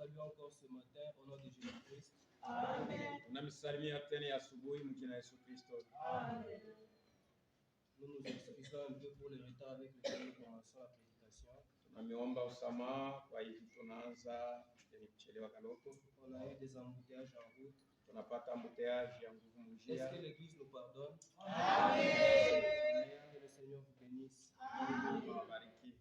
salue encore ce matin au nom de Jésus-Christ. Amen. Tunamsalimia tena asubuhi mjina Yesu Kristo. Amen. Nous nous excusons un peu pour le retard avec lequel nous commençons la prédication. Tunameomba usamaha kwa hivi tunaanza ni kuchelewa kaloko. On a eu des embouteillages en route. Tunapata mbuteaji ya nguvu Est-ce mjia. que l'Église nous pardonne? Amen. Que le Seigneur vous bénisse. Awabariki.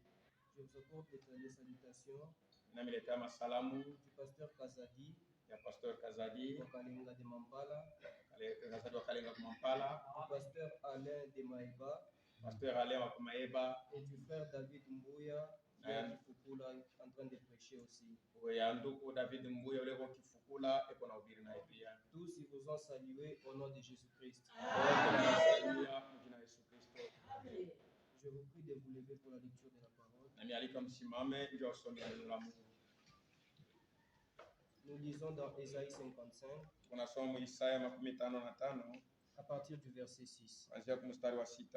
Je vous apporte les salutations Namiletea masalamu du pasteur Kazadi, ya Pastor Kazadi, de Kalinga de Mampala, Kazadi wa Kalenga Kumampala, du pasteur Alain de Maïba Pastor Alain wa Kumaeba, et du frère David Mbouya qui est à Kifukula en train de prêcher aussi. ya ndugu David Mbuya ule kwa Kifukula eko na ubiri naye pia. Tous ils vous ont salué au nom de Jésus-Christ. Tunasalimia mjina Yesu Kristo. Je vous prie de vous lever pour la lecture de la parole. Na mialika msimame ndio usome neno la Mungu. Nous lisons dans Ésaïe 55 Tunasoma Isaya 55 à partir du verset 6. kuanzia kwa mstari wa 6.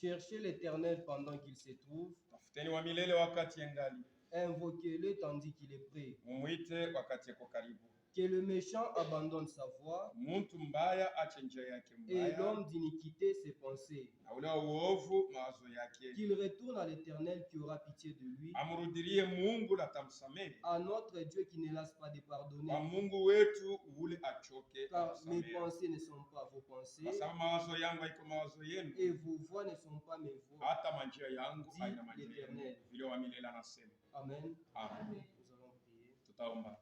Cherchez l'Éternel pendant qu'il se trouve, Tafuteni wa milele wakati engali, invoquez-le tandis qu'il est près. mumwite wakati eko karibu. Que le méchant abandonne sa voie Muntu mbaya ache njia yake et mbaya, l'homme d'iniquité ses pensées. na ule wa uovu mawazo yake. Qu'il retourne à l'Éternel qui aura pitié de lui, Amrudilie Mungu na tamsamehe, à notre Dieu qui ne lasse pas de kwa pardonner. Mungu wetu ule achoke Car mes amsamehe. pensées ne sont pas vos pensées Kwa sababu mawazo yangu haiko mawazo yenu, et vos voies ne sont pas mes voies. hata manjia yangu Dit haina manjia yenu. l'Éternel. Vile wa milele anasema. Amen. Amen. Nous allons prier. Tutaomba.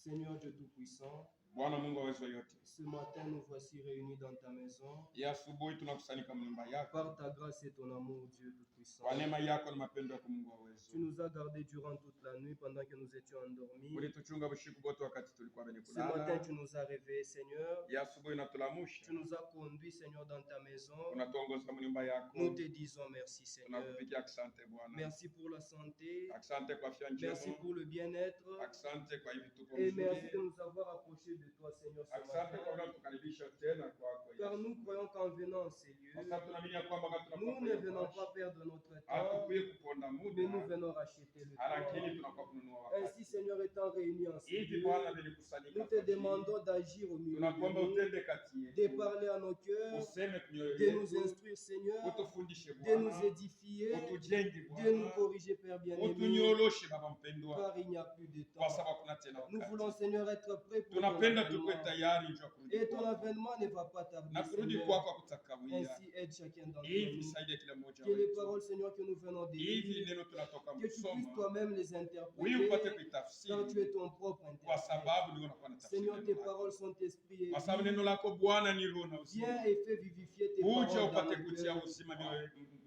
Seigneur Dieu Tout-Puissant, Bwana Mungu wa uwezo yote, ce matin nous voici réunis dans ta maison. ya asubuhi tunakusanyika nyumba yako Par ta grâce et ton amour, Dieu Tout-Puissant. kwa neema yako na mapendo yako. Mungu wa uwezo, Tu nous as gardés durant toute la nuit pendant que nous étions endormis. ulituchunga bushiku bote wakati tulikuwa wenye Ce matin, kulala. tu nous as réveillés, Seigneur. Ya asubuhi unatulamusha, Tu nous as conduits, Seigneur, dans ta maison. unatuongoza nyumba yako. Nous te disons merci, Seigneur. Tunakupigia asante Bwana, Merci pour la santé. asante kwa afya Merci njema, pour le bien-être. asante kwa hivi tuko Et merci de mzuri, nous avoir approchés de toi, Seigneur, ce asante matin. kwa kutukaribisha tena kwako Car Yesu. nous croyons qu'en venant en ces lieux, Kwa sababu tunaamini ya kwamba wakati nous ne venons pas perdre notre temps, hatukuye kuponda mais nous muda, venons racheter le lakini temps. tunakuwa kununua wakati. Ainsi, Seigneur, étant réunis en ces Hivi lieux, Bwana vilikusanyika, nous te demandons d'agir au milieu tunakuomba de nous, utende kati de yetu, parler à nos cœurs, useme mioyo de nous yetu, instruire, Seigneur, utufundishe de nous Bwana, édifier, utujenge de nous Bwana, corriger, Père bien-aimé, utunyoroshe Baba mpendwa, car il n'y a plus de kwa temps. sababu kuna tena Nous voulons, wakati. Seigneur, être prêts pour ton Tunapenda tuwe avènement. tayari njoo kurudi Et ton kwako. avènement ne va pas tarder, Na kurudi Seigneur. kwako kutakawia. Ainsi, aide chacun d'entre Hivi nous. saidia kila mmoja Que les wetu. paroles, Seigneur, que nous venons de Hivi lire, neno tunatoka que tu puisses kusoma, toi-même les wewe interpréter, upate car tu kuitafsiri, es ton propre kwa interprète. sababu ndio unakuwa na tafsiri Seigneur, neno tes lako. paroles sont esprit et Kwa sababu vie. neno lako Bwana ni roho na uzima. Viens et fais vivifier tes Uje paroles dans upate nos kutia cœurs, uzima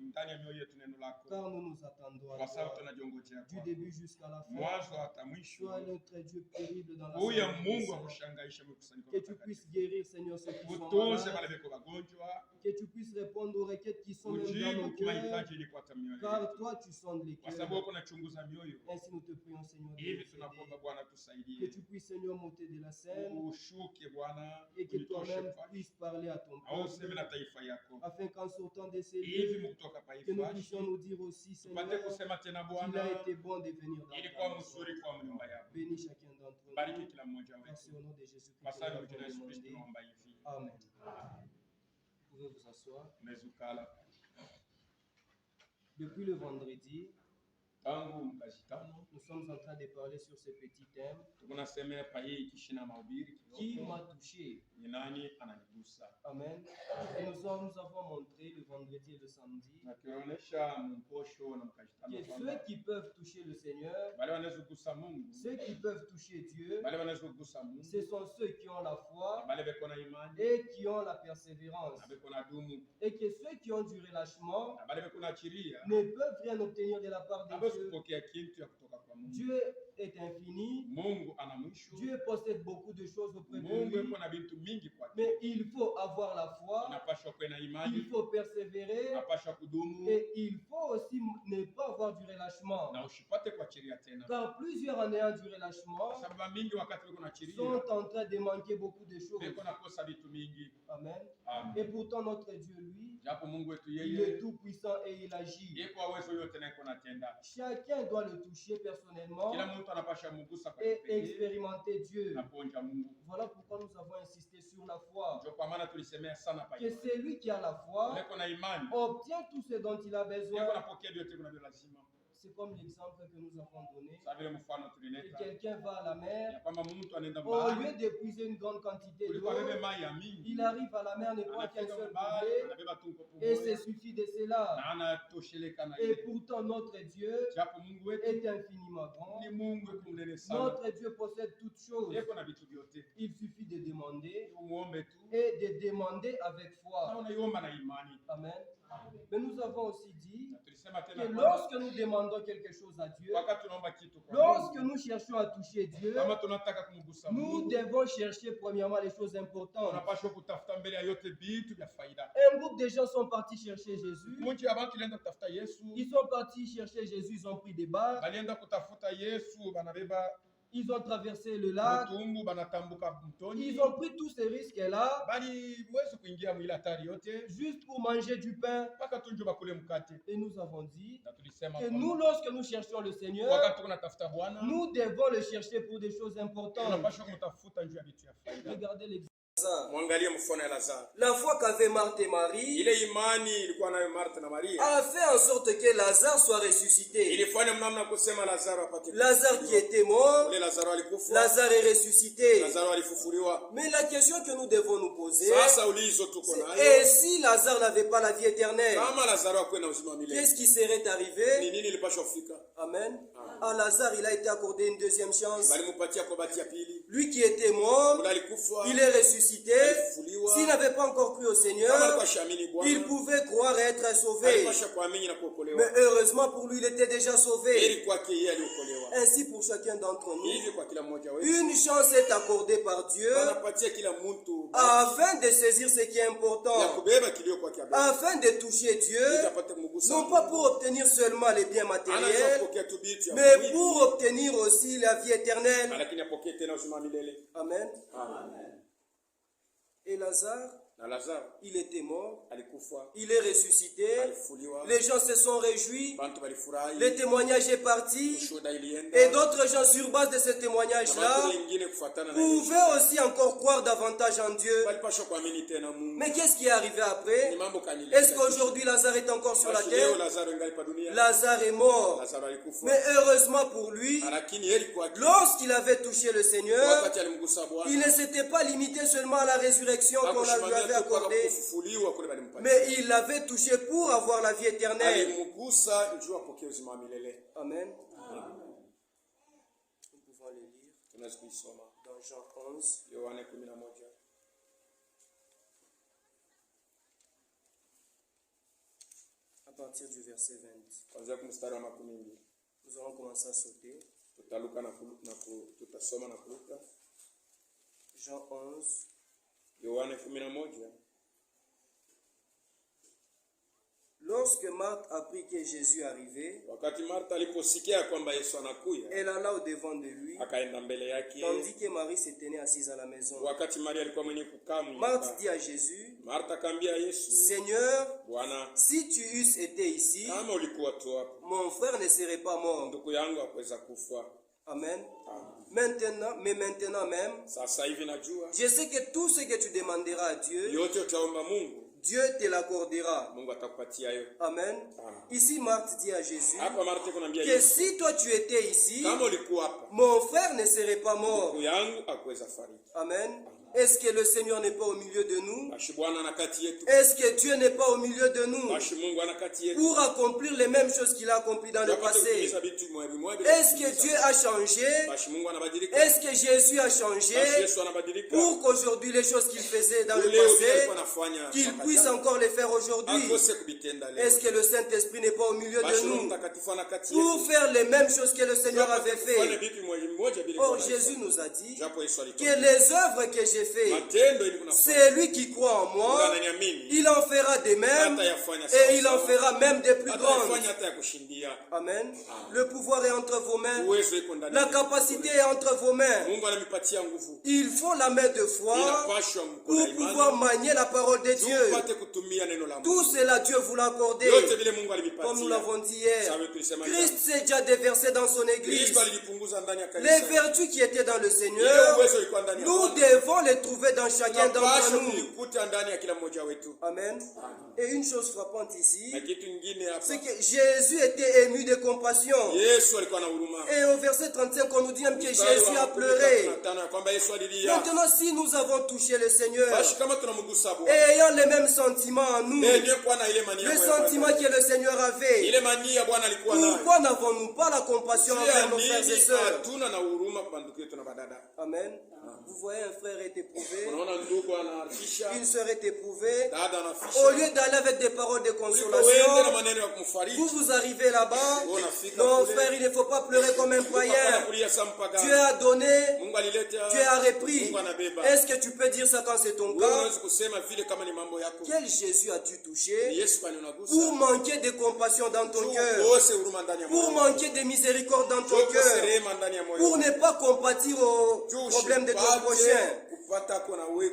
ndani ya mioyo yetu neno lako. car nous nous attendons à Kwa sababu toi tunajiongojea du kwako. début jusqu'à la fin. Mwanzo hata mwisho. Sois notre Dieu terrible dans la Huyo salle des Mungu saints. akushangaishe mkusanyiko Que wa tu watakatifu. puisses guérir, Seigneur, ceux qui sont Utunze malades. wale beko wagonjwa, Que tu puisses répondre aux requêtes qui sont même dans ujibu nos kwa cœurs, mahitaji ili kuata mioyo car yetu. toi tu sondes les Kwa sababu cœurs. uko unachunguza mioyo. Ainsi nous te prions, Seigneur, de Hivi nous tunakuomba aider. Bwana Que tusaidie. tu puisses, Seigneur, monter de la scène Ushuke Bwana, et que unitoshe toi-même kwake. puisses parler à ton Au useme na peuple, taifa yako. afin qu'en sortant de ces Hivi lieux, mkutoka pa que nous Ifashi, puissions nous dire aussi, Seigneur, tupate kusema tena qu'il a Bwana, été bon de venir dans ilikuwa ta maison. mzuri kwa nyumba yako. Bénis chacun d'entre Bariki nous. kila mmoja Car wetu. c'est au nom de Jésus-Christ Kwa que sababu nous jina avons Yesu Kristo demandé. tunaomba hivi. Amen. Vous pouvez vous asseoir. Mezukala. Depuis le vendredi, Tangu mkazitano, nous sommes en train de parler sur ce petit thème tunasemea pa hii kishina mahubiri qui kidogo. m'a touché. Ni nani ananigusa? Amen. Et nous avons montré le vendredi et le samedi Na kionyesha mposho na que mkazitano ceux kwamba qui peuvent toucher le Seigneur, wale wanazogusa Mungu, ceux qui peuvent toucher Dieu, wale wanazogusa Mungu, ce sont ceux qui ont la foi wale beko na imani, et qui ont la persévérance. na beko na dumu, Et que ceux qui ont du relâchement na wale beko na chiria, ne peuvent rien obtenir de la part na de basi Dieu. kupokea kitu ya kutoka kwa Mungu. Dieu est infini. Mungu ana mwisho. Dieu possède beaucoup de choses auprès de Mungu lui. yuko na vitu mingi kwake. Mais il faut avoir la foi, Unapaswa kuwa na il imani, faut persévérer unapaswa kudumu et il faut aussi ne pas avoir du relâchement. na usipate kuachilia tena. Car plusieurs en ayant du Kwa relâchement sababu mingi wakati wako na chiria, sont en train de manquer beaucoup de choses. beko nakosa vitu mingi. Amen. Amen. Et pourtant notre Dieu, lui, Japo Mungu wetu il est yeye tout puissant et il agit. yeye kwa uwezo yote na iko natenda. Chacun doit le toucher personnellement Kila mtu mtu anapasha mugusa kwa et kipekee expérimenter Dieu. na kuonja Mungu. Voilà pourquoi nous avons insisté sur la foi. Ndio kwa maana tulisemea sana pa Que celui qui a la foi leko na imani obtient tout ce dont il a leko besoin. napokea vyote kuna vyo lazima. C'est comme l'exemple que nous avons donné. Sasa vile mfano Que tulileta quelqu'un va à la ya mer, kwamba mtu anaenda au lieu mbali d'épuiser une grande quantité kuliko d'eau, abebe mai ya mingi, il arrive à la mer, ne prend qu'un anafika seul mbali boulet anabeba tu mkopo et se moja suffit de cela. na anatosheleka na Et ile. pourtant, notre Dieu Japo Mungu wetu est infiniment grand. ni Mungu wetu mnene sana, Notre Dieu possède toutes choses. yeko na vitu vyote, Il suffit de demander umuombe tu et de demander avec na foi. unaiomba na imani. Amen. Mais nous avons aussi dit Na tulisema que tena kwamba lorsque nous demandons quelque chose à Dieu, wakati tunaomba kitu kwa lorsque Mungu, nous cherchons à toucher Dieu, kama tunataka kumgusa nous Mungu, devons chercher premièrement les choses importantes. tunapaswa kutafuta mbele ya yote vitu vya faida. Un groupe de gens sont partis chercher Jésus. Mungu ya watu ilienda kutafuta Yesu, Ils sont partis chercher Jésus, ils ont pris des barques, balienda kutafuta Yesu, banabeba ils ont traversé le lac, mtumbu, banatambuka mtoni, ils ont pris tous ces risques-là baliwezi kuingia mwile hatari yote juste pour manger du pain. mpaka tunjo bakule mkate. Et nous avons dit Na tulisema que kwamba nous, lorsque nous cherchons le Seigneur, wakati tunatafuta Bwana nous devons le chercher pour des choses importantes. tunapaswa kumtafuta njuu ya vitu ya faida. Regardez l'exemple. Mwangalie mfano ya Lazaro. La foi qu'avaient Marthe et Marie Ile imani ilikuwa nayo Martha na Maria a fait en sorte que Lazare soit ressuscité. ilifanya mnamna kusema Lazaro apate Lazare qui était mort, ule Lazaro alikufa, Lazare est ressuscité. Lazaro alifufuliwa. Mais la question que nous devons nous poser, Sasa ulizo tuko et nayo, si Lazare n'avait pas la vie éternelle, kama Lazaro akuwe na uzima wa milele, qu'est-ce qui serait ni arrivé? nini ilipaswa kufika? Amen. À Lazare, il a été accordé une deuxième chance. Balimupatia kwa bahati ya pili, Lui qui était mort, ule alikufa, il est ressuscité. alifufuliwa. S'il n'avait pas encore cru au Kama Seigneur, alikuwa shamini Bwana, il pouvait croire et être sauvé. alipasha kuamini na kuokolewa. Mais heureusement pour lui, il était déjà sauvé. Ili kwake yeye aliokolewa. Ainsi pour chacun d'entre nous, Hivi kwa kila mmoja wetu une chance est accordée par Dieu anapatia kila mtu afin de saisir ce qui est ya important, kubeba kilio kwa kiabeba, afin de toucher Dieu, apate kumgusa non pas pour obtenir seulement les biens anaweza matériels, kupokea tu vitu ya mais mwili, pour obtenir aussi la vie éternelle. lakini apokee tena uzima wa milele. Amen. Amen. Et Lazare, Na Lazaro il était mort, alikufa, il est ressuscité, alifufuliwa, les gens se sont réjouis, bantu balifurahi, le témoignage est parti, ushuhuda ilienda, et d'autres gens sur base de ce na témoignage-là bantu wengine kufuatana na Yesu pouvaient aussi encore croire davantage en Dieu. walipaswa kuamini tena Mungu. Mais qu'est-ce qui est arrivé Ni après? mambo kanili. Est-ce qu'aujourd'hui Lazare est encore sur la Leo terre? Lazaro ingali pa dunia, Lazare est mort. Lazaro alikufa, Mais heureusement pour lui, lakini heri kwake lorsqu'il avait touché le Seigneur, wakati alimgusa Bwana, il ne s'était pas limité seulement à la résurrection qu'on lui avait hakushimamia tu kwa accordée, kufufuliwa kule balimpatia, mais il l'avait touché pour avoir la vie éternelle. alimgusa njoo apokee uzima wa milele. Amen. Nous pouvons le lire Tunaweza kuisoma dans Jean 11. Yohana 11 À partir du verset 20. kuanzia mstari wa 12. Nous allons commencer à sauter. Tutaluka tutasoma na kuruka. Jean 11. Yohana 11. Lorsque Marthe apprit que Jésus arrivait, Wakati Martha aliposikia kwamba Yesu anakuja, elle alla au-devant de lui, akaenda mbele yake, tandis que Marie se tenait assise à la maison. wakati Maria alikuwa mwenye kukaa Marthe mnyumba. dit à Jésus, Martha akaambia Yesu, Seigneur, Bwana, si tu eusses été ici, kama ulikuwa tu hapa, mon frère ne serait pas mort. ndugu yangu hakuweza kufa. Amen. Amen. Maintenant même, Sasa hivi najua je sais que tout ce que tu demanderas à Dieu, yote utaomba Mungu, Dieu te l'accordera. Mungu atakupatia hiyo. Amen. Amen. Ici, Marthe dit à Jésus Hapa Martha kunambia que Yesu, si toi tu étais ici, kama ulikuwa hapa, mon frère ne serait pas mort. ndugu yangu hakuweza fariki. Amen. Est-ce que le Seigneur n'est pas au milieu de nous? Basi Bwana ana kati yetu, Est-ce que Dieu n'est pas au milieu de nous basi Mungu ana kati yetu, pour accomplir les mêmes choses qu'il a accomplies dans le Tupate passé? kutimiza vitu moja. Est-ce que Dieu a changé? Basi Mungu anabadilika, Est-ce que Jésus a changé basi Yesu anabadilika, pour qu'aujourd'hui les choses qu'il faisait dans le leo vile passé, alikuwa anafanya qu'il wakati puisse jana, encore les faire aujourd'hui? akose kubitenda leo. Est-ce que le Saint-Esprit n'est pas au milieu Basi de Roho nous Mtakatifu ana kati pour yetu, faire les mêmes choses que le Seigneur Tupate avait kufanya fait? vitu moja vile Or, Bwana Jésus alifanya. nous a dit Japo Yesu que alituambia, les œuvres que j'ai faits. matendo yenye kunafanya. C'est lui qui croit en moi, Unaniamini? il en fera de même Hata yafanya et sawa il en sawa. fera même des plus Hata grandes. yafanya hata ya kushindia. Amen. Le pouvoir est entre vos mains. Uwezo iko ndani. La capacité est entre vos mains. Mungu anamipatia nguvu. Il faut la main de foi Inapashwa mkono pour pouvoir manier la parole de Dieu. upate kutumia neno la Mungu. Tout cela, Dieu vous l'a accordé. Yote vile Mungu Comme nous alimipatia. l'avons dit hier. Sawa tulisema Christ s'est déjà déversé dans son église. Kristo alijipunguza ndani ya Les kanisa. vertus qui étaient dans le Ile Seigneur, uwezo ilikuwa ndani ya nous Bwana. devons les trouver dans chacun d'entre Tunapaswa nous. kulikuta ndani ya kila mmoja wetu. Amen. Et une chose frappante ici, Na kitu kingine hapa. c'est que Jésus était ému de compassion. Yesu alikuwa na huruma. Et au verset 35, on nous dit même que Jésus a pleuré. Kwamba Yesu alilia. Maintenant, si nous avons touché le Seigneur, Basi kama tunamgusa Bwana. et ayant les mêmes sentiments en nous, Ndiye kwa na ile mania. le sentiment que le Seigneur avait, Ile mania Bwana alikuwa nayo. pourquoi n'avons-nous pas la compassion envers nos frères et sœurs? Hatuna na huruma kwa ndugu yetu na badada. Amen. Vous voyez, un frère est éprouvé, Unaona ndugu anafisha, une sœur est éprouvée. dada anafisha. Au lieu d'aller avec des paroles de Uende na consolation, maneno ya kumfariji. vous arrivez là-bas. Unafika Non, kule. frère, il ne faut pas pleurer comme un païen. Kulia sampaga. Dieu a donné, Mungu alileta. Dieu a repris. Mungu anabeba. Est-ce que tu peux dire ça quand c'est ton Wewe cas? unaweza kusema vile kama ni mambo yako. Quel Jésus as-tu Ni touché Yesu kwani unagusa. pour manquer de compassion dans ton cœur, Kose huruma ndani ya pour moyo. manquer de miséricorde dans ton Kose cœur, rehema ndani ya moyo. pour ne pas compatir aux problèmes de ton prochain? Kupata kuna wewe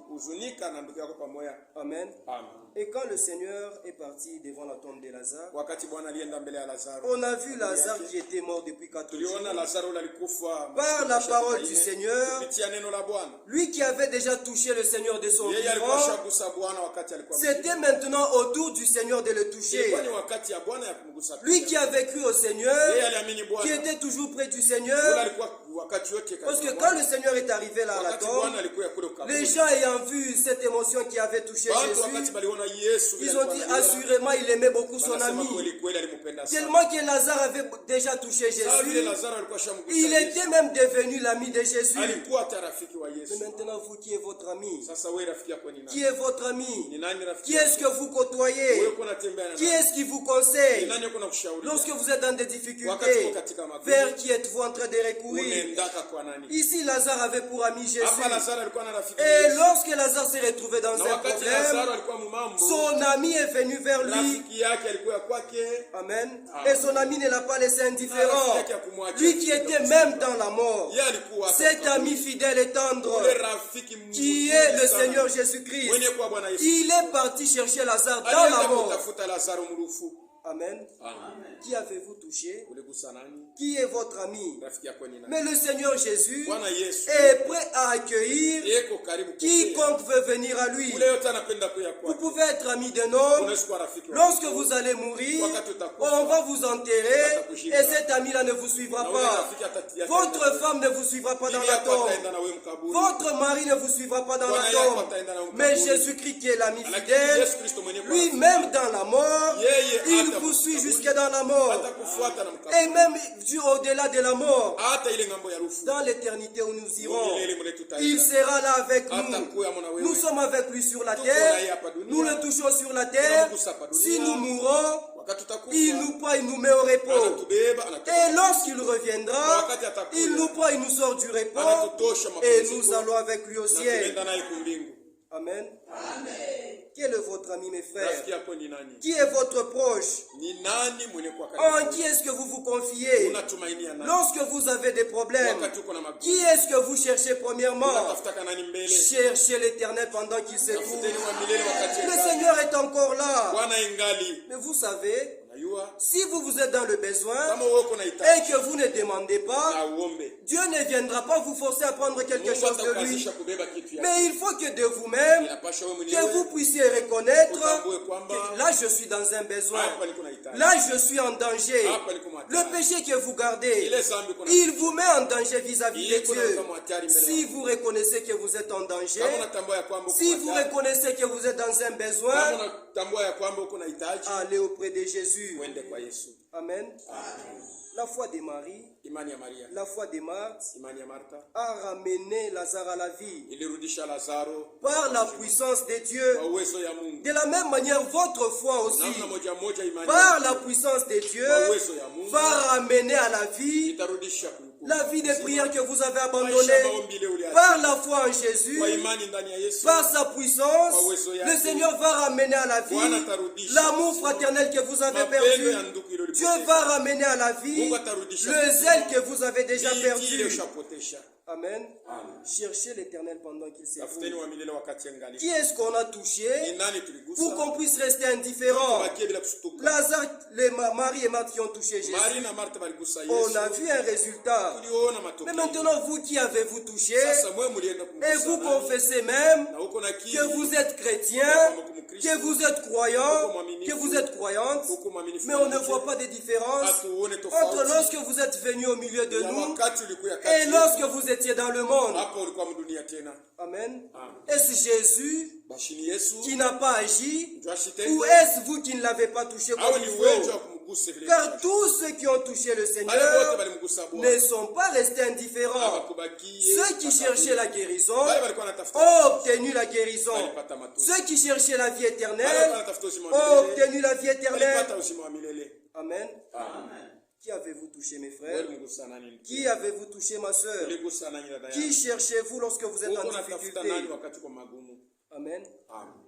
kuzunika na ndugu yako pamoja. Amen. Amen. Et quand le Seigneur est parti devant la tombe de Lazare, Wakati Bwana alienda mbele ya Lazaro. on a vu Lazare qui était mort depuis 4 jours. Tuliona Lazaro alikufa Par la parole du Seigneur, kupitia neno la Bwana. lui qui avait déjà touché le Seigneur de son Yeye alikuwa vivant, shagusa Bwana wakati alikuwa c'était maintenant au tour du Seigneur de le toucher. Kwani wakati ya Bwana ya kumgusa. Lui qui avait cru au Seigneur, Yeye aliamini Bwana. qui était toujours près du Yule Seigneur, alikuwa wakati yote parce que katika quand Bwana. le Seigneur est arrivé là à la Wakati tombe, Bwana alikuwa kule ukaburi. les gens ayant vu cette émotion qui avait touché Watu wakati Jésus, baliona Yesu ils ont dit assurément il aimait beaucoup son Wanasema ami. kweli kweli alimpenda sana. Tellement que Lazare avait déjà touché Sasa vile Jésus, Lazaro alikuwa shamgusa. il Yesu. était même devenu l'ami de Jésus. Alikuwa hata rafiki wa Mais Yesu. maintenant, vous qui est votre ami? Sasa wewe rafiki yako ni Qui nani? est votre Ni ami? nani rafiki? Qui est-ce que vous côtoyez? Wewe uko unatembea na Qui nani? est-ce qui vous Ni conseille? nani uko unakushauri? Lorsque vous êtes dans des Wakati difficultés, uko katika magumu. vers qui êtes-vous en train de recourir? Unaendaka kwa nani? Ici, Lazare avait pour ami Hapa Jésus. Lazaro alikuwa na rafiki. Et Yesu. lorsque Lazare s'est retrouvé dans Na un wakati Lazaro problème, alikuwa mumambo. son ami est venu vers lui. Rafiki yake alikuwa kwake. Amen. Amen. Et son ami ne l'a pas laissé indifférent. Rafiki yake hakumwacha. Lui qui était même dans la mort. Yeye alikuwa hata Cet kwa ami fidèle et tendre, ule rafiki qui mzuri est le sana. Seigneur Jésus-Christ, Mwenye kwa Bwana Yesu. il est parti chercher Lazare dans Alienda la mort. kutafuta Lazaro mrufu. Amen. Amen. Qui avez-vous touché? Uligusa nani? Qui est votre ami? Rafiki yako ni nani? Mais le Seigneur Jésus Bwana Yesu. est prêt à accueillir Yeko karibu. quiconque veut venir à lui. Ule yote anapenda kuya Vous kwake. pouvez être ami d'un homme. Unaweza kuwa rafiki wa Lorsque mtu. vous allez mourir, Wakati utakufa. on va vous enterrer Watakushika. et cet ami-là ne vous suivra Na ule pas. rafiki atatia Votre tena. femme ne vous suivra pas dans Bibi la yako tombe. ataenda na wewe mkaburi. Votre mari ne vous suivra pas dans Bwana la yako tombe. ataenda na wewe Mais mkaburi. Jésus-Christ qui est l'ami Lakini fidèle, Yesu Kristo mwenye kwa lui-même dans la mort, Yeye il hata vous suit mkaburi. jusque dans la mort. Atakufuata na Et mkaburi. même au-delà de la mort, Hata ile ngambo ya rufu. dans l'éternité où nous irons, Milele mule tutaenda. il sera là avec Hata nous. kuya mwana wewe. Nous sommes avec lui sur la Tuko na yeye terre. hapa dunia. Nous le touchons sur la terre. Tunamgusa hapa dunia. Si nous mourons, Wakati utakufa. il nous prend, il nous met au repos. Anatubeba, anatutoa. Et lorsqu'il reviendra, Wakati atakuja. il nous prend, il nous sort du repos. Anatutosha Et mapumziko. nous allons avec lui au Na ciel. tunaenda naye kumbingu. Amen. Quel est votre ami, mes frères? Rafiki yako ni nani? Qui est votre proche? Ni nani mwenye kwa En karibu? qui est-ce que vous vous confiez? Unatumainia nani? Lorsque vous avez des problèmes, Wakati uko na magumu. qui est-ce que vous cherchez premièrement? Unatafuta nani mbele? Cherchez l'Éternel pendant qu'il se trouve. Tafuteni wa milele wakati Le ngali. Seigneur est encore là. Bwana ingali. Mais vous savez, Unajua? si vous êtes dans le besoin Kama wewe uko na et hitaji que vous ne demandez pas, na uombe. Dieu ne viendra pas vous forcer à prendre quelque Mungu chose de lui. atakukazisha kubeba kitu yako. Mais il faut que de vous-même, Inapasha wewe que vous mwenyewe puissiez reconnaître utambue kwamba que là je suis dans un besoin, hapa niko na hitaji. là je suis en danger. Hapa niko Le mwatari. péché que vous gardez, Ile zambi kuna. il vous met en danger vis-à-vis de Iko na Dieu. kama mwatari mbele Si yako. vous reconnaissez que vous êtes en danger, Kama unatambua ya kwamba uko si vous mwatari. reconnaissez que vous êtes dans un Kama besoin, unatambua ya kwamba uko na hitaji, allez auprès de Jésus. uende kwa Yesu. Amen. La foi de Marie, Imani ya Maria, la foi de Marthe imani ya Martha a ramené Lazare à la vie ilirudisha Lazaro par la puissance de Dieu. kwa uwezo ya Mungu. De la même manière, votre foi aussi, Namna moja moja imani par la puissance de Dieu, kwa uwezo ya Mungu va ramener à la vie itarudisha La vie des prières que vous avez abandonnées maisha maombi ile uliacha par la foi en Jésus, kwa imani ndani ya Yesu, par sa puissance, kwa uwezo yake, le Seigneur va ramener à la vie Bwana atarudisha l'amour fraternel que vous avez mapendo perdu. ya ndugu ile Dieu ulipoteza. va ramener à la vie Mungu atarudisha le zèle que vous avez déjà bidii ile perdu. ushapotesha. Amen. Amen. Cherchez l'Éternel pendant qu'il Tafuteni s'écoule. wa milele wakati angali. Qui est-ce qu'on a touché Ni nani tuligusa? pour qu'on puisse rester indifférent? Tubakie bila kushtuka. Lazare, Marie et Marthe qui ont touché Jésus. Maria na Martha baligusa On Yesu. a vu un résultat. Tuliona Mais matokeo. maintenant, vous qui avez-vous touché, Sasa mwe mulienda et vous kumgusa nani? confessez même Na uko na kiri. que vous êtes chrétien, que vous êtes croyant, que vous êtes croyante, Uko mwaminifu. mais on ne voit pas de différence Hatuone entre tofauti. lorsque vous êtes venu au milieu de Ya nous wakati ulikuwa et kati. lorsque vous étiez dans le monde. Hapo ulikuwa mdunia tena. Amen. Amen. Est-ce Jésus Bashini Yesu. qui n'a pas agi Ndio ou ashitende. est-ce vous qui ne l'avez pas touché Au comme ni il uwezo wa faut? kumgusa vile. Car tous ceux qui ont touché le Wale wote Seigneur balimgusa ne Bwana. sont pas restés indifférents. Hawakubakie. Ceux qui cherchaient la guérison Wale walikuwa wanatafuta. ont obtenu la guérison. Walipata matusi. Ceux qui cherchaient la vie Wale walikuwa éternelle wanatafuta uzima wa ont milele. obtenu la vie éternelle. Walipata uzima wa milele. Amen. Amen. Qui avez-vous touché, mes frères? Walimgusa nani? Qui avez-vous touché, ma soeur? Uligusa nani dada yangu? Qui cherchez-vous lorsque vous êtes Uko en unatafuta difficulté? nani wakati kwa magumu? Amen. Amen.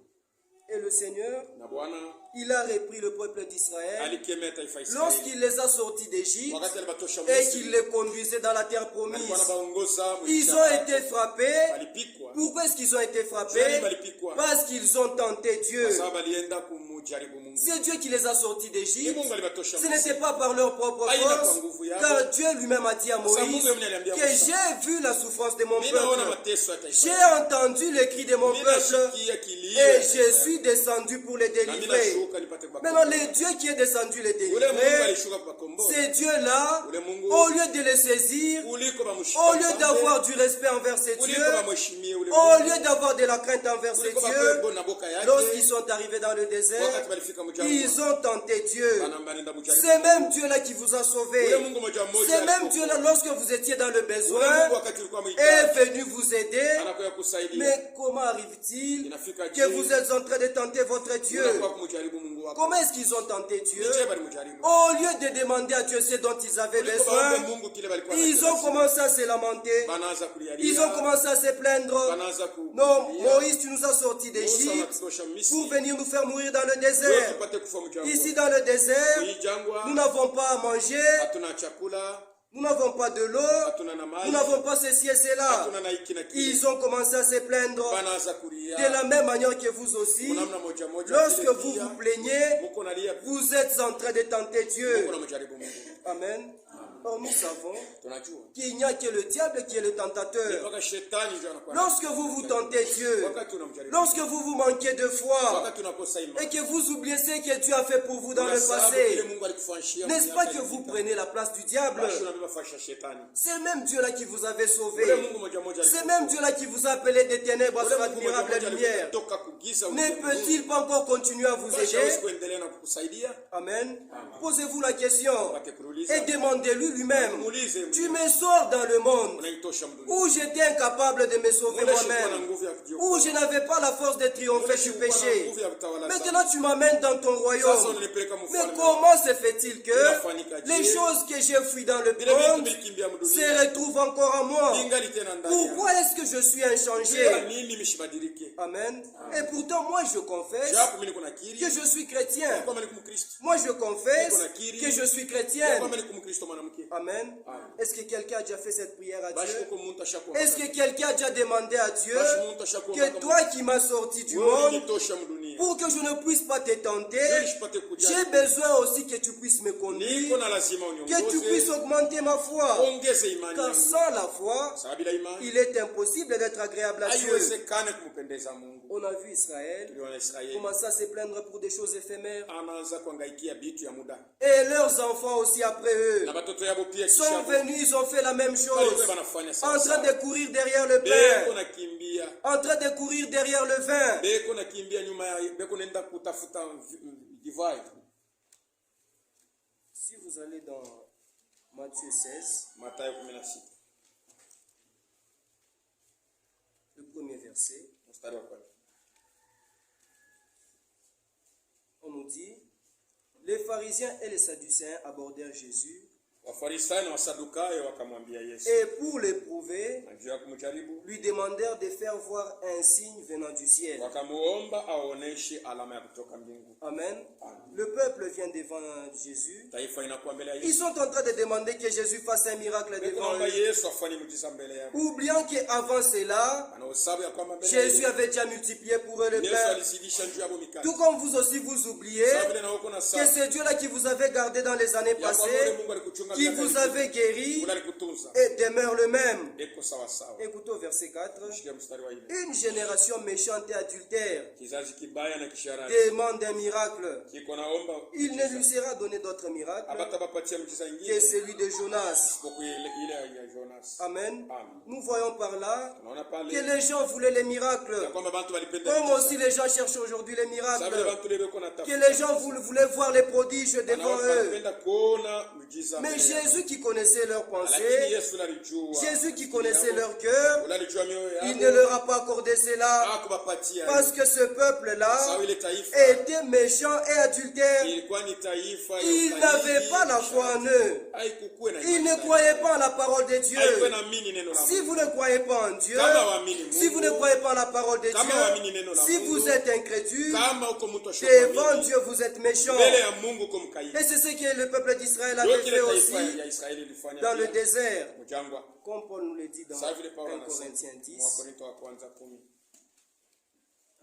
Et le Seigneur, Na Bwana il a repris le peuple d'Israël alikemea taifa Israeli. lorsqu'il les a sortis d'Égypte Wakati alibatosha et Misri, qu'il les conduisait dans la terre promise. alikuwa anabaongoza Ils ont mwichaka. été frappés. Walipikwa. Pourquoi est-ce qu'ils ont été Jani frappés? walipikwa. Parce qu'ils ont tenté Dieu. Kwa sababu alienda kumujaribu Mungu. C'est Dieu qui les a sortis Ni d'Égypte. Mungu alibatosha Ce Misri. n'était pas par leur propre force, car Dieu lui-même a dit à Moïse que j'ai vu la souffrance de mon Mimi naona peuple. mateso ya taifa. J'ai entendu les cris de mon Mimi peuple nashikia kilio. et je suis descendu pour les Na mimi délivrer. nashuka nipate kubakomboa. Maintenant, le Dieu qui est descendu les Ule Mungu délivrer, alishuka kubakomboa. ces dieux-là, Ule Mungu au lieu de les saisir, kuliko bamshika. au lieu d'avoir du respect envers ces kuliko dieux, bamheshimie ule au Mungu. lieu d'avoir de la crainte envers ces Kuliko dieux, bakwe na boka yake. lorsqu'ils sont arrivés dans le désert, Wakati balifika mjangwa. ils ont tenté Dieu. Banambanenda mujaribu. C'est même Dieu-là qui vous a sauvé. Ule Mungu moja moja. C'est même alikuwa. Dieu-là, lorsque vous étiez dans le Ule besoin, Mungu wakati ulikuwa est mhitaji. venu vous aider. Anakuja kusaidia. Mais comment arrive-t-il Inafika que vous êtes en train de tenter votre Dieu? Unakuwa kumjaribu Mungu wako. Comment est-ce qu'ils ont tenté Dieu? Nije balimujaribu. Au lieu de demander à Dieu ce dont ils avaient Kuliko besoin, baombe Mungu kile balikuwa ils ont wanakila. commencé à se lamenter. Banaanza kulialia. Ils ont commencé à se plaindre. Banaanza ku- Non, kulia. Moïse, tu nous as sortis Musa d'Égypte anatutosha Misri. pour venir nous faire mourir dans le Wewe désert. tupate kufa mjangwa. Ici dans le désert, Hii jangwa nous n'avons pas à manger, hatuna chakula, nous n'avons pas de l'eau, hatuna na maji, nous n'avons pas ceci et cela. hatuna na hiki na kile. Ils ont commencé à se plaindre. Banaanza kulia. De la même manière que vous aussi, Namna moja moja. lorsque vile vous pia, vous plaignez, muko nalia, vous êtes en train de tenter Dieu. muko namjaribu Mungu. Amen. Or nous savons Tunajua. qu'il n'y a que le diable qui est le tentateur. Mpaka shetani ndio anakuwa. Lorsque vous vous tentez Dieu, Wakati unamjaribu. lorsque vous vous manquez de foi Wakati unakosa imani. et que vous oubliez ce que Dieu a fait pour vous dans le Unasahau kile passé, Mungu alikufanyia. n'est-ce pas que vous prenez la place du diable? Basi unabeba fasha shetani. C'est même Dieu-là qui vous avait sauvé. Ule Mungu moja moja. C'est même Dieu-là qui vous a appelé des ténèbres à Ule son Mungu moja admirable moja lumière. alitoka kugiza Ne ulimwengu. peut-il pas encore continuer à vous Basi hawezi aider? kuendelea na kukusaidia. Amen. Posez-vous la question Upate kuuliza. et demandez-lui lui-même. Muulize. Tu me sors dans le monde Unaitosha mdunia. où j'étais incapable de me sauver Unashikwa na moi-même, nguvu ya kujiokoa. où je n'avais pas la force de triompher du Unashikwa na péché. nguvu ya kutawala Maintenant, sana. tu m'amènes dans ton Sasa royaume. unanipeleka Mais mfalme. comment se fait-il que Inafanyika je? les choses que j'ai fuies dans le Vile vitu monde vilikimbia se mdunia. retrouvent encore à moi? Ingali tena ndani yangu. Pourquoi est-ce que je suis Kwa inchangé? nini mishibadilike? Amen. Et pourtant, moi, je confesse Japo mimi niko nakiri. que je suis chrétien. Kwamba ni kumkristo. Moi, je confesse que je suis chrétien. Kwamba ni kumkristo mwanamke. Amen. Amen. Est-ce que quelqu'un a déjà fait cette prière à Bashi Dieu? uko muntu ashakuwa. Est-ce que quelqu'un a déjà demandé à Dieu Bashi muntu ashakuwa. que toi qui m'as sorti du Wewe monde, unitosha mdunia. pour que je ne puisse pas te tenter, Ili nipate kujali. j'ai besoin aussi que tu puisses me Niko conduire, na lazima que tu puisses uniongoze. augmenter ma foi. Ongeze imani Car yangu. sans la foi, Sababu bila imani il est impossible d'être agréable à Dieu. haiwezekane kumpendeza Mungu. On a vu Israël Tuliona Israeli commencer à se plaindre pour des choses éphémères. anaanza kuangaikia vitu ya muda. Et leurs enfants aussi après eux Na batoto yabo pia sont kisha venus, ils ont fait la même chose. walikuwa wanafanya En sawa train de sawa. courir derrière le Beko pain, nakimbia. en train de courir derrière le vin. Beko nakimbia nyuma ya beko nenda kutafuta divai. Si vous allez dans Matthieu 16, Mathayo 16 le premier verset, mstari wa kwanza. on nous dit, les pharisiens et les sadducéens abordèrent Jésus Et pour l'éprouver, lui demandèrent de faire voir un signe venant du ciel. Amen. Le peuple vient devant Jésus. Ils sont en train de demander que Jésus fasse un miracle devant eux. Oubliant qu'avant cela, Jésus avait déjà multiplié pour eux le pain. Tout comme vous aussi vous oubliez que c'est Dieu là qui vous avait gardé dans les années passées, qui vous avait guéri et demeure le même. Écoutez au verset 4. Une génération méchante et adultère demande un miracle. Il ne lui sera donné d'autre miracle que celui de Jonas. Amen. Nous voyons par là que les gens voulaient les miracles, comme aussi les gens cherchent aujourd'hui les miracles, que les gens voulaient voir les prodiges devant eux. Mais Jésus qui connaissait leurs pensées, Jésus qui connaissait leur cœur, il ne leur a pas accordé cela, parce que ce peuple-là était méchant et adultère. Ils n'avaient pas la foi en eux. Ils ne croyaient pas en la parole de Dieu. Si vous ne croyez pas en Dieu, si vous ne croyez pas en la parole de Dieu, si vous êtes incrédule, devant Dieu vous êtes méchant. Et c'est ce que le peuple d'Israël avait fait aussi dans le désert, comme Paul nous le dit dans 1 Corinthiens 10,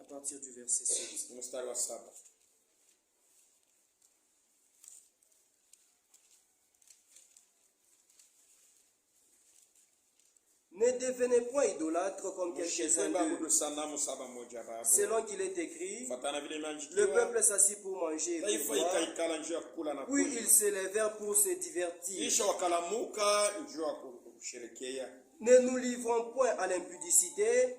à partir du verset 7. Ne devenez point idolâtres comme quelques-uns d'eux. Selon qu'il est écrit, le peuple s'assit pour manger et pour boire, puis ils se levèrent pour se divertir. Ne nous livrons point à l'impudicité,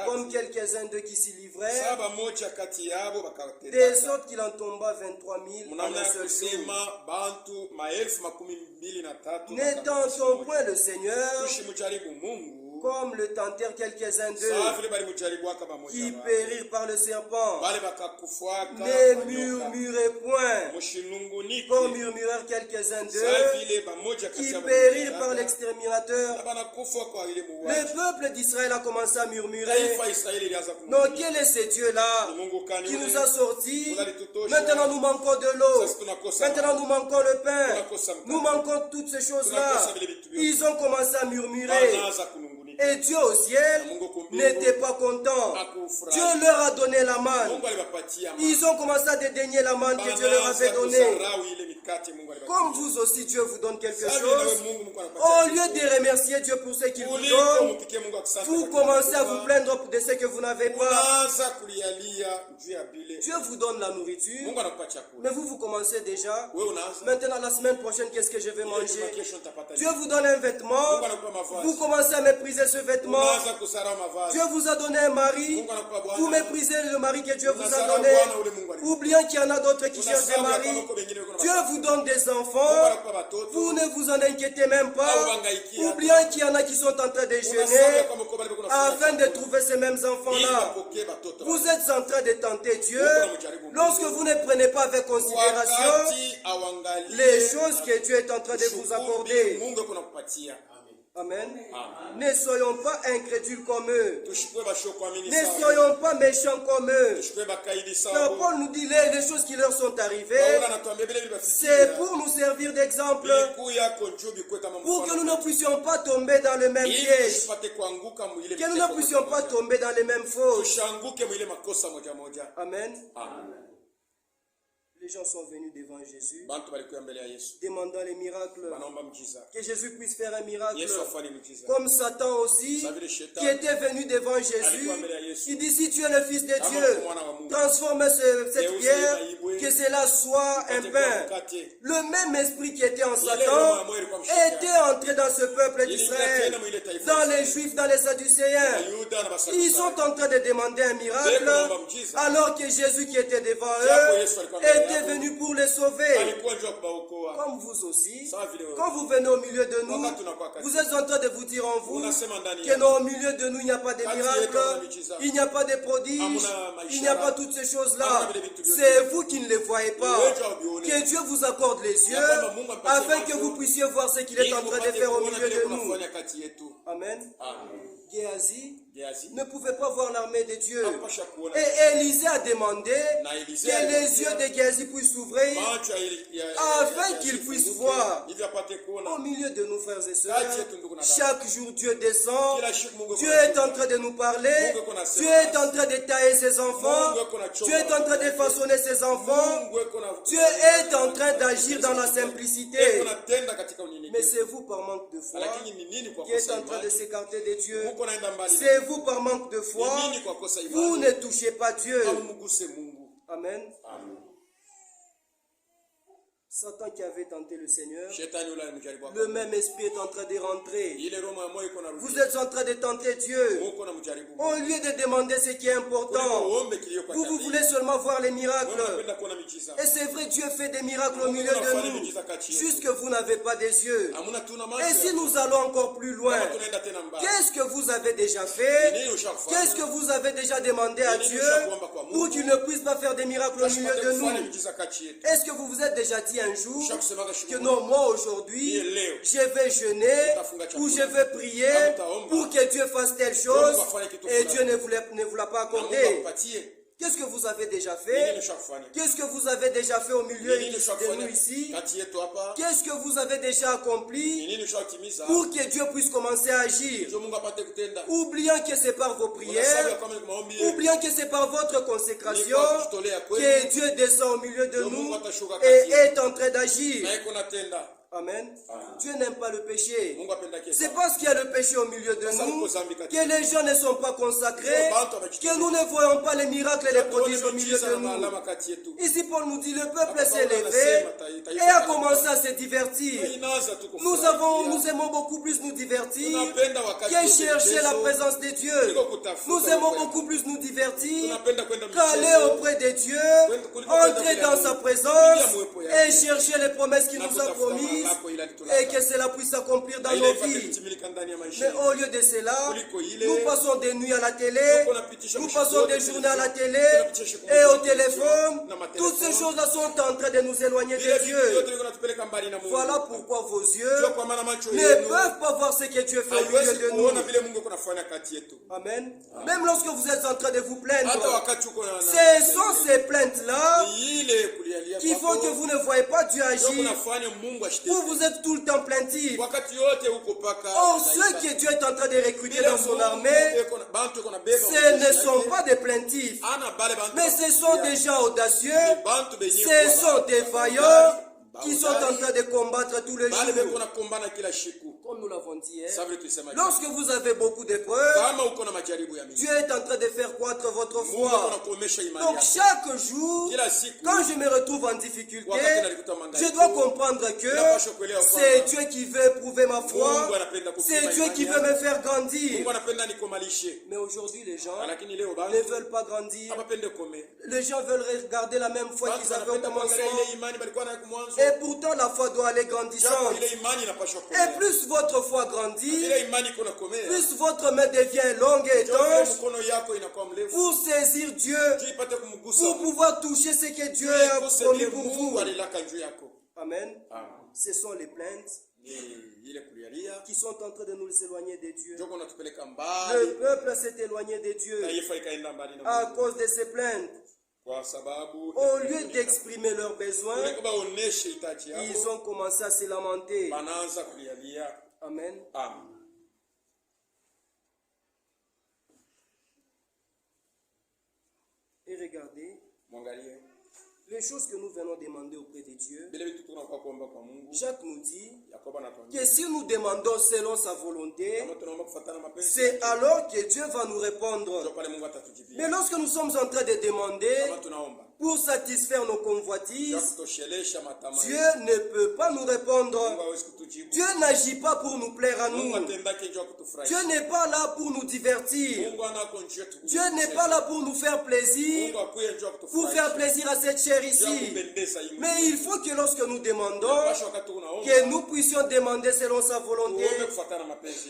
comme quelques-uns d'eux qui s'y livraient, de sorte qu'il en tomba 23 000 en un seul jour. Ne tentons point le Seigneur, comme le tentèrent quelques-uns d'eux, qui périrent par le serpent. Ne murmurez point, comme murmurèrent quelques-uns d'eux, qui périrent par l'exterminateur. Le peuple d'Israël a commencé à murmurer. Donc quel est ce Dieu-là qui nous a sortis? Maintenant nous manquons de l'eau. Maintenant nous manquons le pain. Nous manquons toutes ces choses-là. Ils ont commencé à murmurer. Et Dieu au ciel n'était pas content. Dieu leur a donné la manne. Ils ont commencé à dédaigner la manne que Dieu leur avait donnée. Comme vous aussi, Dieu vous donne quelque chose. Au lieu de remercier Dieu pour ce qu'il vous donne, vous commencez à vous plaindre de ce que vous n'avez pas. Dieu vous donne la nourriture, mais vous commencez déjà. Maintenant, la semaine prochaine, qu'est-ce que je vais manger? Dieu vous donne un vêtement, vous commencez à mépriser ce vêtement. Dieu vous a donné un mari, vous méprisez le mari que Dieu vous a donné, oubliant qu'il y en a d'autres qui cherchent des maris. Dieu vous donne des enfants, vous ne vous en inquiétez même pas, oubliant qu'il y en a qui sont en train de jeûner afin de trouver ces mêmes enfants-là. Vous êtes en train de tenter Dieu lorsque vous ne prenez pas avec considération les choses que Dieu est en train de vous accorder. Amen. Ne soyons pas incrédules comme eux. Ne soyons pas méchants comme eux. Car Paul nous dit les choses qui leur sont arrivées, c'est pour nous servir d'exemple, pour que nous ne puissions pas tomber dans le même piège, que nous ne puissions pas tomber dans les mêmes fautes. Amen. Les gens sont venus devant Jésus, demandant les miracles, que Jésus puisse faire un miracle, comme Satan aussi, qui était venu devant Jésus, qui dit, si tu es le Fils de Dieu, transforme cette pierre, que cela soit un pain. Le même esprit qui était en Satan était entré dans ce peuple d'Israël, dans les Juifs, dans les Sadducéens. Ils sont en train de demander un miracle, alors que Jésus qui était devant eux était venu pour les sauver. Comme vous aussi, quand vous venez au milieu de nous, vous êtes en train de vous dire en vous que non, au milieu de nous, il n'y a pas de miracle, il n'y a pas de prodiges, il n'y a pas toutes ces choses-là. C'est vous qui ne les voyez pas. Que Dieu vous accorde les yeux afin que vous puissiez voir ce qu'il est en train de faire au milieu de nous. Amen. Géasi ne pouvait pas voir l'armée de Dieu. Et Élisée a demandé que les yeux de Géasi puissent s'ouvrir afin qu'il puisse voir. Au milieu de nous, frères et sœurs, chaque jour Dieu descend, Dieu est en train de nous parler, Dieu est en train de tailler ses enfants, Dieu est en train de façonner ses enfants, Dieu est en train d'agir dans la simplicité. Mais c'est vous par manque de foi qui êtes en train de s'écarter de Dieu. C'est vous par manque de foi, vous ne touchez pas Dieu. Amen. Satan qui avait tenté le Seigneur, le même esprit est en train de rentrer. Vous êtes en train de tenter Dieu. Au lieu de demander ce qui est important, vous voulez seulement voir les miracles. Et c'est vrai, Dieu fait des miracles au milieu de nous, juste que vous n'avez pas des yeux. Et si nous allons encore plus loin, qu'est-ce que vous avez déjà fait? Qu'est-ce que vous avez déjà demandé à Dieu pour qu'il ne puisse pas faire des miracles au milieu de nous? Est-ce que vous vous êtes déjà dit un jour que non, moi aujourd'hui, je vais jeûner ou je vais prier pour que Dieu fasse telle chose et Dieu ne vous l'a pas accordé? Qu'est-ce que vous avez déjà fait? Qu'est-ce que vous avez déjà fait au milieu de nous ici? Qu'est-ce que vous avez déjà accompli pour que Dieu puisse commencer à agir? Oubliant que c'est par vos prières, oubliant que c'est par votre consécration que Dieu descend au milieu de nous et est en train d'agir. Amen. Dieu n'aime pas le péché. C'est parce qu'il y a le péché au milieu de nous que les gens ne sont pas consacrés, que nous ne voyons pas les miracles et les prodiges au milieu de nous. Ici, Paul nous dit, le peuple s'est levé et a commencé à se divertir. Nous aimons beaucoup plus nous divertir que chercher la présence de Dieu. Nous aimons beaucoup plus nous divertir qu'aller auprès de Dieu, entrer dans sa présence et chercher les promesses qu'il nous a promises et que cela puisse s'accomplir dans nos vies. Mais au lieu de cela, nous passons des nuits à la télé, nous passons des journées à la télé et au téléphone. Toutes ces choses-là sont en train de nous éloigner de Dieu. Voilà pourquoi vos yeux ne peuvent pas voir ce que Dieu fait au milieu de nous. Amen. Même lorsque vous êtes en train de vous plaindre, ce sont ces plaintes-là qui font que vous ne voyez pas Dieu agir. Vous êtes tout le temps plaintif. Or, ceux que Dieu est en train de recruter dans son armée, ce ne sont pas des plaintifs, mais ce sont des gens audacieux, ce sont des vaillants qui sont en train de combattre tous les jours. Comme nous l'avons dit hier, lorsque vous avez beaucoup d'épreuves, Dieu est en train de faire croître votre foi. Donc chaque jour, quand je me retrouve en difficulté, je dois comprendre que c'est Dieu qui veut éprouver ma foi, c'est Dieu qui veut me faire grandir. Mais aujourd'hui, les gens ne veulent pas grandir. Les gens veulent regarder la même foi qu'ils avaient au commencement. Et pourtant, la foi doit aller grandissante. Et plus votre foi grandit, plus votre main devient longue et étanche pour saisir Dieu, pour pouvoir toucher ce que Dieu a promis pour vous. Amen. Ce sont les plaintes qui sont en train de nous éloigner de Dieu. Le peuple s'est éloigné de Dieu à cause de ces plaintes. Au lieu d'exprimer leurs besoins, ils ont commencé à se lamenter. Amen. Et regardez les choses que nous venons demander auprès de Dieu. Jacques nous dit que si nous demandons selon sa volonté, c'est alors que Dieu va nous répondre. Mais lorsque nous sommes en train de demander pour satisfaire nos convoitises, Dieu ne peut pas nous répondre. Dieu n'agit pas pour nous plaire à nous. Dieu n'est pas là pour nous divertir. Dieu n'est pas là pour nous faire plaisir, pour faire plaisir à cette chair ici. Mais il faut que lorsque nous demandons, que nous puissions demander selon sa volonté.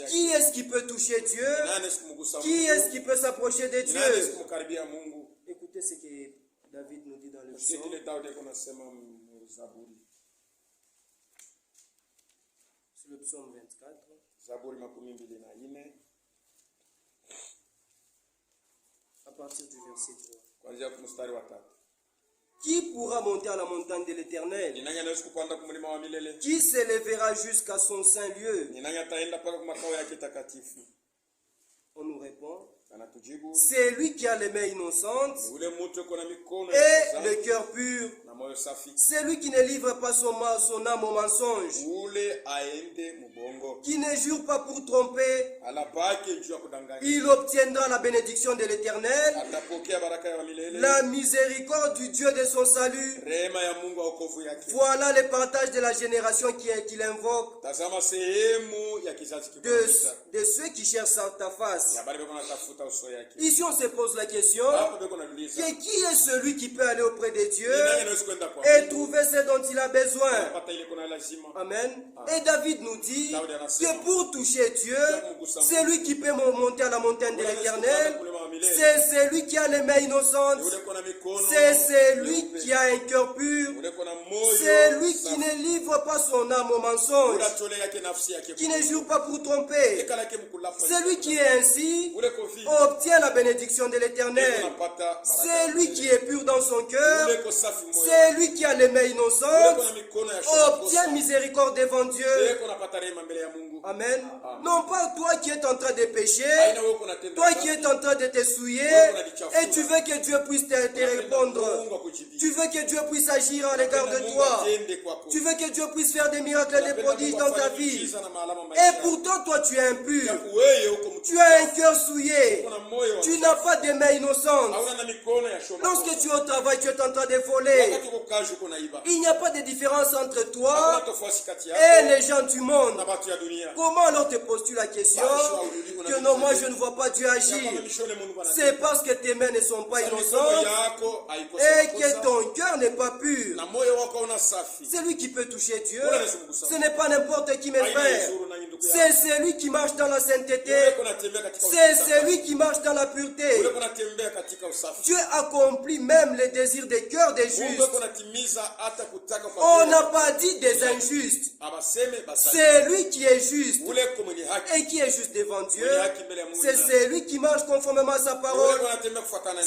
Qui est-ce qui peut toucher Dieu? Qui est-ce qui peut s'approcher de Dieu? Écoutez ce que David nous dit dans le psaume. C'est le psaume 24. À partir du verset 3. Qui pourra monter à la montagne de l'Éternel? Qui s'élèvera jusqu'à son saint lieu? On nous répond, c'est lui qui a les mains innocentes et le cœur pur. C'est lui qui ne livre pas son âme au mensonge, qui ne jure pas pour tromper. Il obtiendra la bénédiction de l'Éternel, la miséricorde du Dieu de son salut. Voilà le partage de la génération qu'il invoque, de ceux qui cherchent ta face. Ici on se pose la question, qui est celui qui peut aller auprès de Dieu et trouver ce dont il a besoin? Amen. Et David nous dit que pour toucher Dieu, c'est lui qui peut monter à la montagne de l'Éternel. C'est celui qui a les mains innocentes. C'est celui qui a un cœur pur. C'est lui qui ne livre pas son âme au mensonge, qui ne jure pas pour tromper. Celui qui est ainsi obtient la bénédiction de l'Éternel. C'est lui qui est pur dans son cœur. C'est lui qui a les mains innocentes. Obtient miséricorde devant Dieu. Amen. Non pas toi qui es en train de pécher, toi qui es en train de te souiller, et tu veux que Dieu puisse te répondre. Tu veux que Dieu puisse agir à l'égard de toi. Tu veux que Dieu puisse faire des miracles et des prodiges dans ta vie. Et pourtant toi tu es impur. Tu as un cœur souillé. Tu n'as pas de mains innocentes. Lorsque tu es au travail, tu es en train de voler. Il n'y a pas de différence entre toi et les gens du monde. Comment alors te poses-tu la question que non, moi je ne vois pas Dieu agir? C'est parce que tes mains ne sont pas innocentes et que ton cœur n'est pas pur. C'est lui qui peut toucher Dieu. Ce n'est pas n'importe qui, mes frères. C'est celui qui marche dans la sainteté. C'est celui qui marche dans la pureté. Dieu accomplit même les désirs des cœurs des justes. On n'a pas dit des injustes. C'est lui qui est juste et qui est juste devant Dieu. C'est celui qui marche conformément à sa parole.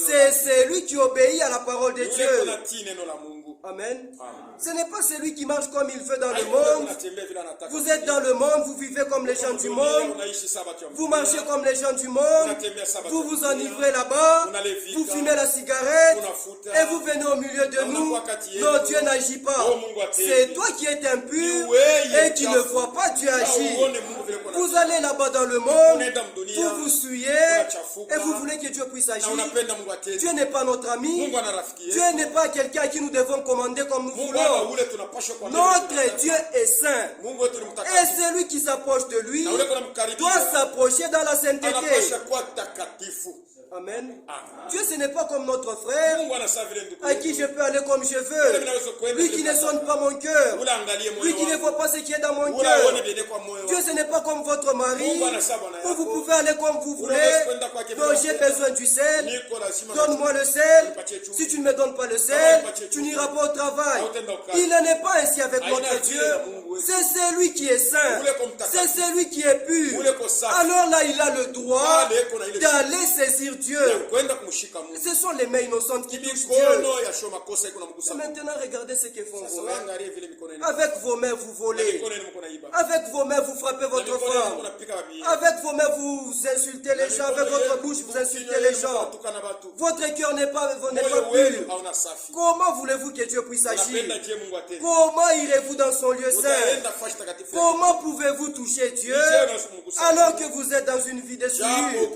C'est celui qui obéit à la parole de Dieu. Amen. Ce n'est pas celui qui marche comme il veut dans le monde. Vous êtes dans le monde, vous vivez comme les gens du monde. Vous marchez comme les gens du monde. Vous vous enivrez là-bas. Vous fumez la cigarette. Et vous venez au milieu de nous. Non, Dieu n'agit pas. C'est toi qui es impur et qui ne vois pas Dieu agir. Vous allez là-bas dans le monde. Vous vous souillez et vous voulez que Dieu puisse agir. Dieu n'est pas notre ami. Dieu n'est pas quelqu'un à qui nous devons commander comme nous voulons. Notre Dieu est saint. Et celui qui s'approche de lui doit s'approcher dans la sainteté. Amen. Dieu, ce n'est pas comme notre frère à qui je peux aller comme je veux. Lui qui ne sonne pas mon cœur. Lui qui ne voit pas ce qui est dans mon cœur. Dieu, ce n'est pas comme votre mari où vous pouvez aller comme vous voulez. Donc j'ai besoin du sel. Donne-moi le sel. Si tu ne me donnes pas le sel, tu n'iras pas au travail. Il n'en est pas ainsi avec notre Dieu. C'est celui qui est saint. C'est celui qui est pur. Alors là, il a le droit d'aller saisir Dieu. Ce sont les mains innocentes qui touchent Dieu. Et maintenant, regardez ce que font vos mains. Avec vos mains, vous volez. Avec vos mains, vous frappez votre femme. Avec vos mains, vous insultez les gens. Avec votre bouche, vous insultez les gens. Votre cœur n'est pas pur. Comment voulez-vous que Dieu puisse agir? Comment irez-vous dans son lieu saint? Comment pouvez-vous toucher Dieu alors que vous êtes dans une vie de souillure?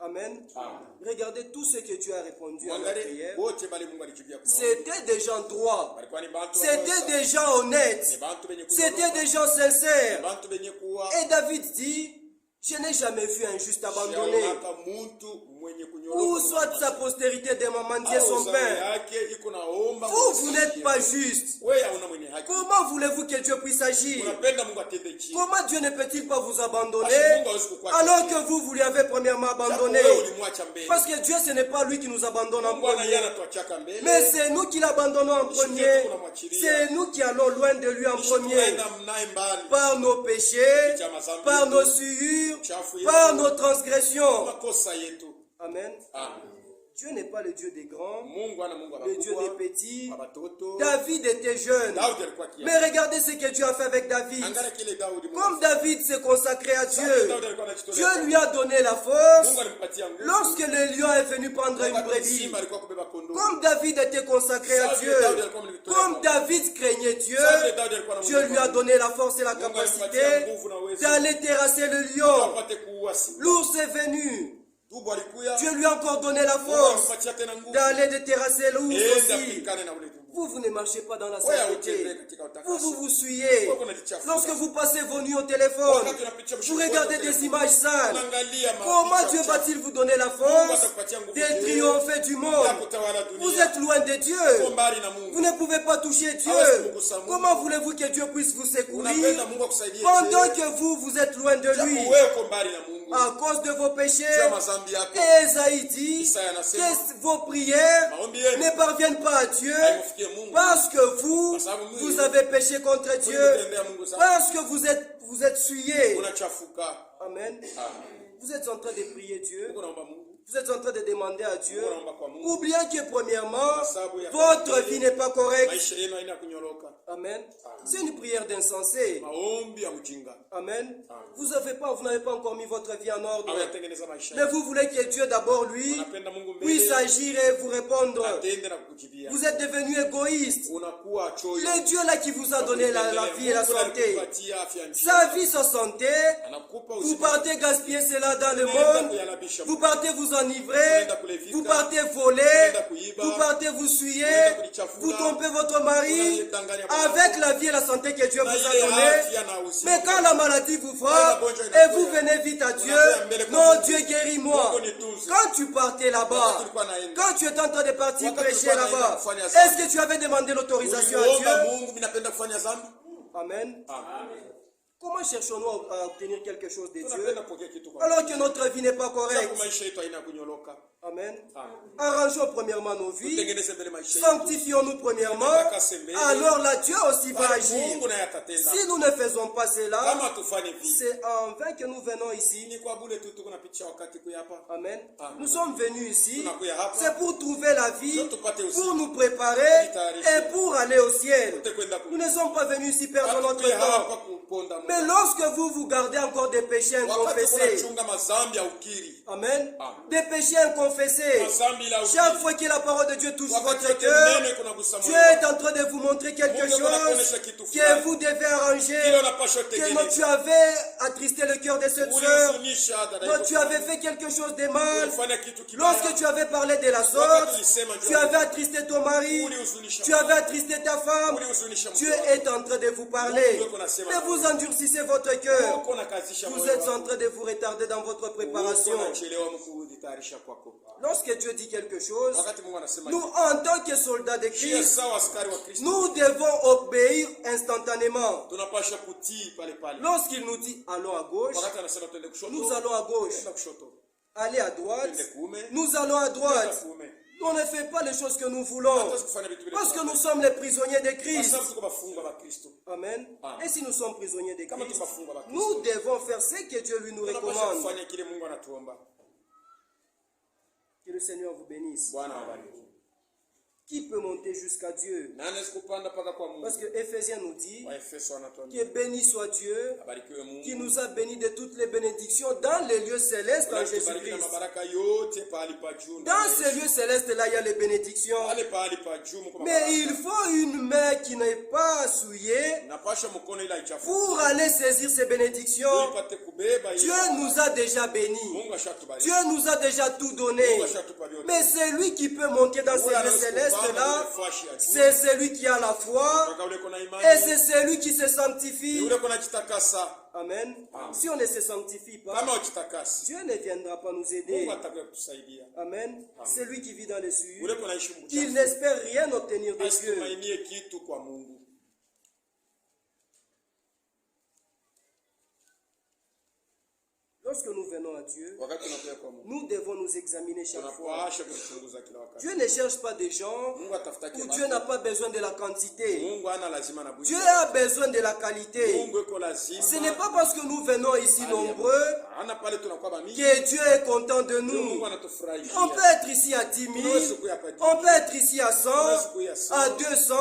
Amen. Amen. Regardez tout ce que Dieu a répondu à la Mwangalie prière. wote bali Mungu alijibu kwa maombi. C'était des gens droits. Balikuwa ni bantu C'était wakosa. des gens honnêtes. Ni bantu benye C'était kunyoloka. des gens sincères. Ni bantu benye kuwa. Et David dit, je n'ai jamais vu un juste abandonné, Shaonaka muntu mwenye kunyoloka. ou soit sa postérité démamandier son Au pain. yake iko naomba. Vous n'êtes pas juste. Wewe hauna mwenye haki. Comment voulez-vous que Dieu puisse agir? Unapenda Mungu atende chini. Comment Dieu ne peut-il pas vous abandonner Alors alors que vous lui avez premièrement abandonné? Parce que Dieu, ce n'est pas lui qui nous abandonne en premier, mais c'est nous qui l'abandonnons en premier. C'est nous qui allons loin de lui en premier. Par nos péchés, par nos souillures, par nos transgressions. Amen. Dieu n'est pas le Dieu des grands, le Dieu des petits. David était jeune. Mais regardez ce que Dieu a fait avec David. Comme David s'est consacré à Dieu, Dieu lui a donné la force lorsque le lion est venu prendre une brebis. Comme David était consacré à Dieu, comme David craignait Dieu, Dieu lui a donné la force et la capacité d'aller terrasser le lion. L'ours est venu. Dieu lui a encore donné la force d'aller terrasser l'ours aussi. Vous ne marchez pas dans la sainteté. Vous suyez. Lorsque vous passez vos nuits au téléphone, vous regardez des images sales. Comment Dieu va-t-il vous donner la force de triompher du monde? Vous êtes loin de Dieu. Vous ne pouvez pas toucher Dieu. Comment voulez-vous que Dieu puisse vous secourir pendant que vous êtes loin de lui? À cause de vos péchés. Et Esaïe dit que vos prières ne parviennent pas à Dieu parce que vous avez péché contre Dieu, parce que vous êtes souillés. Amen. Vous êtes en train de prier Dieu. Vous êtes en train de demander à Dieu. Oubliez que premièrement, votre vie n'est pas correcte. Amen. C'est une prière d'insensé. Amen. Vous n'avez pas encore mis votre vie en ordre. Mais vous voulez que Dieu d'abord, lui, puisse agir et vous répondre. Vous êtes devenu égoïste. Le Dieu là qui vous a donné la vie et la santé, sa vie, sa santé, vous partez gaspiller cela dans le monde. Vous partez vous enivrer. Vous partez voler. Vous partez vous souiller. Vous trompez votre mari avec la vie et la santé que Dieu vous a donnée. Mais quand la maladie vous frappe et vous venez vite à Dieu, non, Dieu guéris-moi. Quand tu partais là-bas, quand tu étais en train de partir prêcher là-bas, est-ce que tu avais demandé l'autorisation à Dieu? Amen. Comment cherchons-nous à obtenir quelque chose de Dieu alors que notre vie n'est pas correcte? Amen. Arrangeons premièrement nos vies. Sanctifions-nous premièrement. Alors là, Dieu aussi va agir. Si nous ne faisons pas cela, c'est en vain que nous venons ici. Amen. Nous sommes venus ici. C'est pour trouver la vie, pour nous préparer et pour aller au ciel. Nous ne sommes pas venus ici perdre notre temps. Mais lorsque vous gardez encore des péchés inconfessés, amen, des péchés inconfessés, chaque fois que la parole de Dieu touche votre cœur, Dieu est en train de vous montrer quelque chose que vous devez arranger, que tu avais attristé le cœur de cette sœur, que tu avais fait quelque chose de mal, lorsque tu avais parlé de la sorte, tu avais attristé ton mari, tu avais attristé ta femme, Dieu est en train de vous parler, mais vous endurcissez votre cœur, vous êtes en train de vous retarder dans votre préparation. Lorsque Dieu dit quelque chose, nous en tant que soldats de Christ, nous devons obéir instantanément. Lorsqu'il nous dit allons à gauche, nous allons à gauche. Allez à droite, nous allons à droite. On ne fait pas les choses que nous voulons parce que nous sommes les prisonniers de Christ. Amen. Et si nous sommes prisonniers de Christ, nous devons faire ce que Dieu lui nous recommande. Que le Seigneur vous bénisse. Qui peut monter jusqu'à Dieu? Parce que Éphésiens nous dit que béni soit Dieu qui nous a bénis de toutes les bénédictions dans les lieux célestes en Jésus-Christ. Dans ces lieux célestes-là, il y a les bénédictions. Mais il faut une main qui n'est pas souillée pour aller saisir ces bénédictions. Dieu nous a déjà bénis. Dieu nous a déjà tout donné. Mais c'est lui qui peut monter dans ces lieux célestes-là. C'est celui qui a la foi. Et c'est celui qui se sanctifie. Amen. Si on ne se sanctifie pas, Dieu ne viendra pas nous aider. Amen. C'est lui qui vit dans les cieux. Il n'espère rien obtenir de Dieu. Lorsque nous venons à Dieu, nous devons nous examiner chaque fois. Dieu ne cherche pas des gens où Dieu n'a pas besoin de la quantité. Dieu a besoin de la qualité. Ce n'est pas parce que nous venons ici nombreux que Dieu est content de nous. On peut être ici à 10 000, on peut être ici à 100, à 200,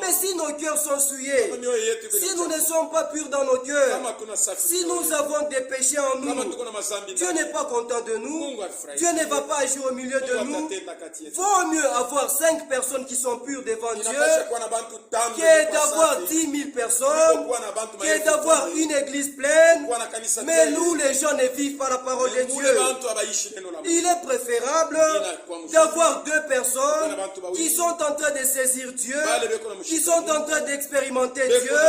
mais si nos cœurs sont souillés, si nous ne sommes pas purs dans nos cœurs, si nous avons des péchés en nous, Dieu n'est pas content de nous. Dieu ne va pas agir au milieu de nous. Vaut mieux avoir 5 personnes qui sont pures devant Dieu que d'avoir 10 000 personnes, que d'avoir une église pleine, mais nous les gens ne vivent pas la parole de Dieu. Il est préférable d'avoir 2 personnes qui sont en train de saisir Dieu, qui sont en train d'expérimenter Dieu,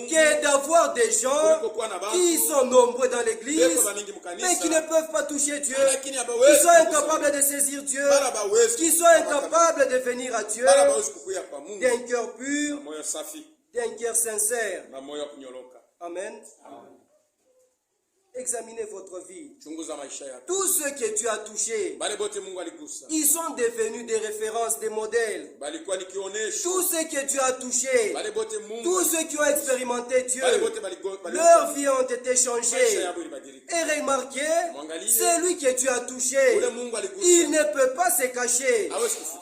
que d'avoir des gens qui sont nombreux dans l'église, mais qui ne peuvent pas toucher Dieu, qui sont incapables de saisir Dieu, qui sont incapables de venir à Dieu d'un cœur pur, d'un cœur sincère. Amen. Examinez votre vie. Tous ceux que Dieu a touchés, ils sont devenus des références, des modèles. Tous ceux que Dieu a touchés, tous ceux qui ont expérimenté Dieu, leurs vies ont été changées. Et remarquez, celui que Dieu a touché, il ne peut pas se cacher.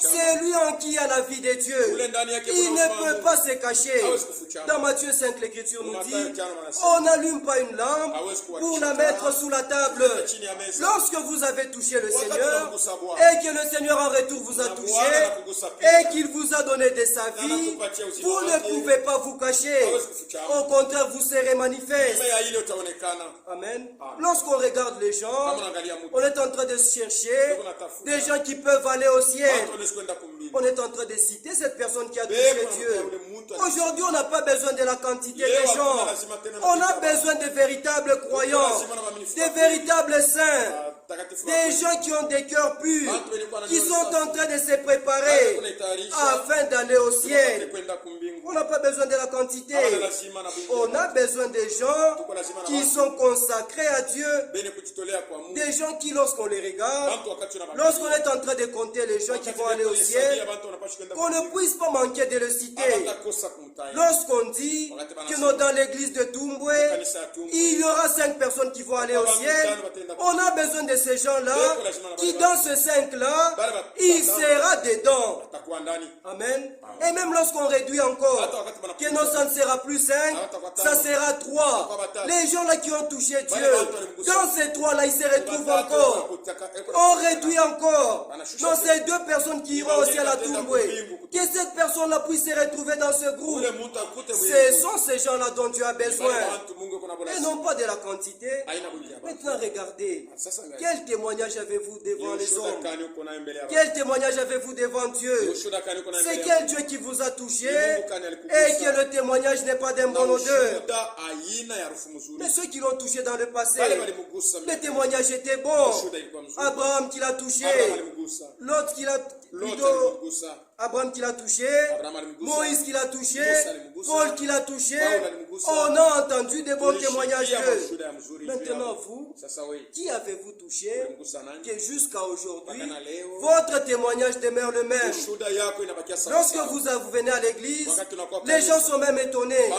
C'est lui en qui il y a la vie de Dieu. Il ne peut pas se cacher. Dans Matthieu 5, l'Écriture nous dit, on n'allume pas une lampe pour la mettre sous la table. Lorsque vous avez touché le Seigneur et que le Seigneur en retour vous a touché et qu'il vous a donné de sa vie, vous ne pouvez pas vous cacher. Au contraire, vous serez manifeste. Amen. Lorsqu'on regarde les gens, on est en train de chercher des gens qui peuvent aller au ciel. On est en train de citer cette personne qui a touché Dieu. Aujourd'hui, on n'a pas besoin de la quantité des gens. On a besoin de véritables croyants, des véritables saints, des gens qui ont des cœurs purs, qui sont en train de se préparer afin d'aller au ciel. On n'a pas besoin de la quantité. On a besoin des gens qui sont consacrés à Dieu, des gens qui, lorsqu'on les regarde, lorsqu'on est en train de compter les gens qui vont aller au ciel, qu'on ne puisse pas manquer de le citer. Lorsqu'on dit que dans l'église de Tumbwe, il y aura 5 personnes qui vont aller au ciel, on a besoin de ces gens-là qui, dans ce 5-là, il sera dedans. Amen. Et même lorsqu'on réduit encore, que non, ça ne sera plus 5, ça sera 3. Les gens-là qui ont touché Dieu, dans ces 3-là, ils se retrouvent encore. On réduit encore. Dans ces 2 personnes qui iront au ciel à Tumbwe, que cette personne-là puisse se retrouver dans ce groupe. Ce sont ces gens-là dont Dieu a besoin. Et non pas de la quantité. Maintenant, regardez. Quel témoignage avez-vous devant les hommes? Quel témoignage avez-vous devant Dieu? C'est quel Dieu qui vous a touché et que le témoignage n'est pas d'un bon odeur? Mais ceux qui l'ont touché dans le passé, le témoignage était bon. Abraham qui l'a touché, l'autre qui l'a plutôt... Abraham qui l'a touché, Moïse qui l'a touché, Paul qui l'a touché, on a entendu des bons témoignages d'eux. Maintenant vous, qui avez-vous touché que jusqu'à aujourd'hui, votre témoignage demeure le même? Lorsque vous venez à l'église, les gens sont même étonnés.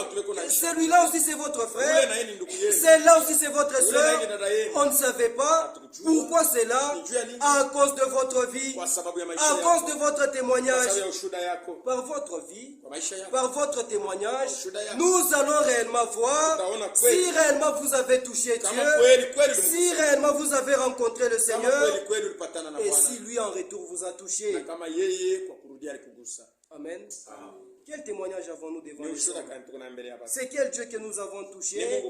Celui-là aussi c'est votre frère. Celle-là aussi c'est votre soeur. On ne savait pas. Pourquoi c'est là? À cause de votre vie, à cause de votre témoignage. Par votre vie, par votre témoignage, nous allons réellement voir si réellement vous avez touché Dieu, si réellement vous avez rencontré le Seigneur, et si lui en retour vous a touché. Amen. Quel témoignage avons-nous devant nous? C'est quel Dieu que nous avons touché?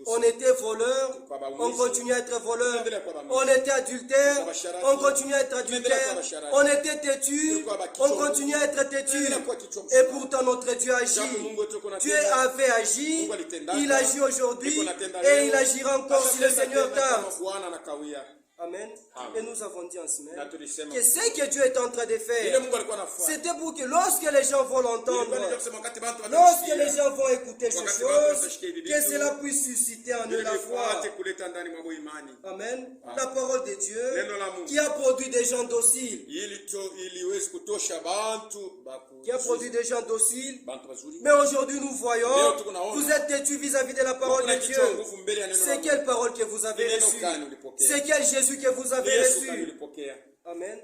On était voleurs, on continue à être voleurs. On était adultères, on continue à être adultères. On était têtus, on continue à être têtus. Et pourtant notre Dieu agit. Dieu avait agi, il agit aujourd'hui et il agira encore si le Seigneur tarde. Amen. Et nous avons dit en semaine que ce que Dieu est en train de faire, c'était pour que lorsque les gens vont l'entendre, lorsque les gens vont écouter ces choses, que cela puisse susciter en eux la foi. Amen. La parole de Dieu qui a produit des gens dociles. Qui a produit des gens dociles. Mais aujourd'hui nous voyons, vous êtes têtus vis-à-vis de la parole de Dieu. C'est quelle parole que vous avez reçue? C'est quel Jésus que vous avez reçu? Amen.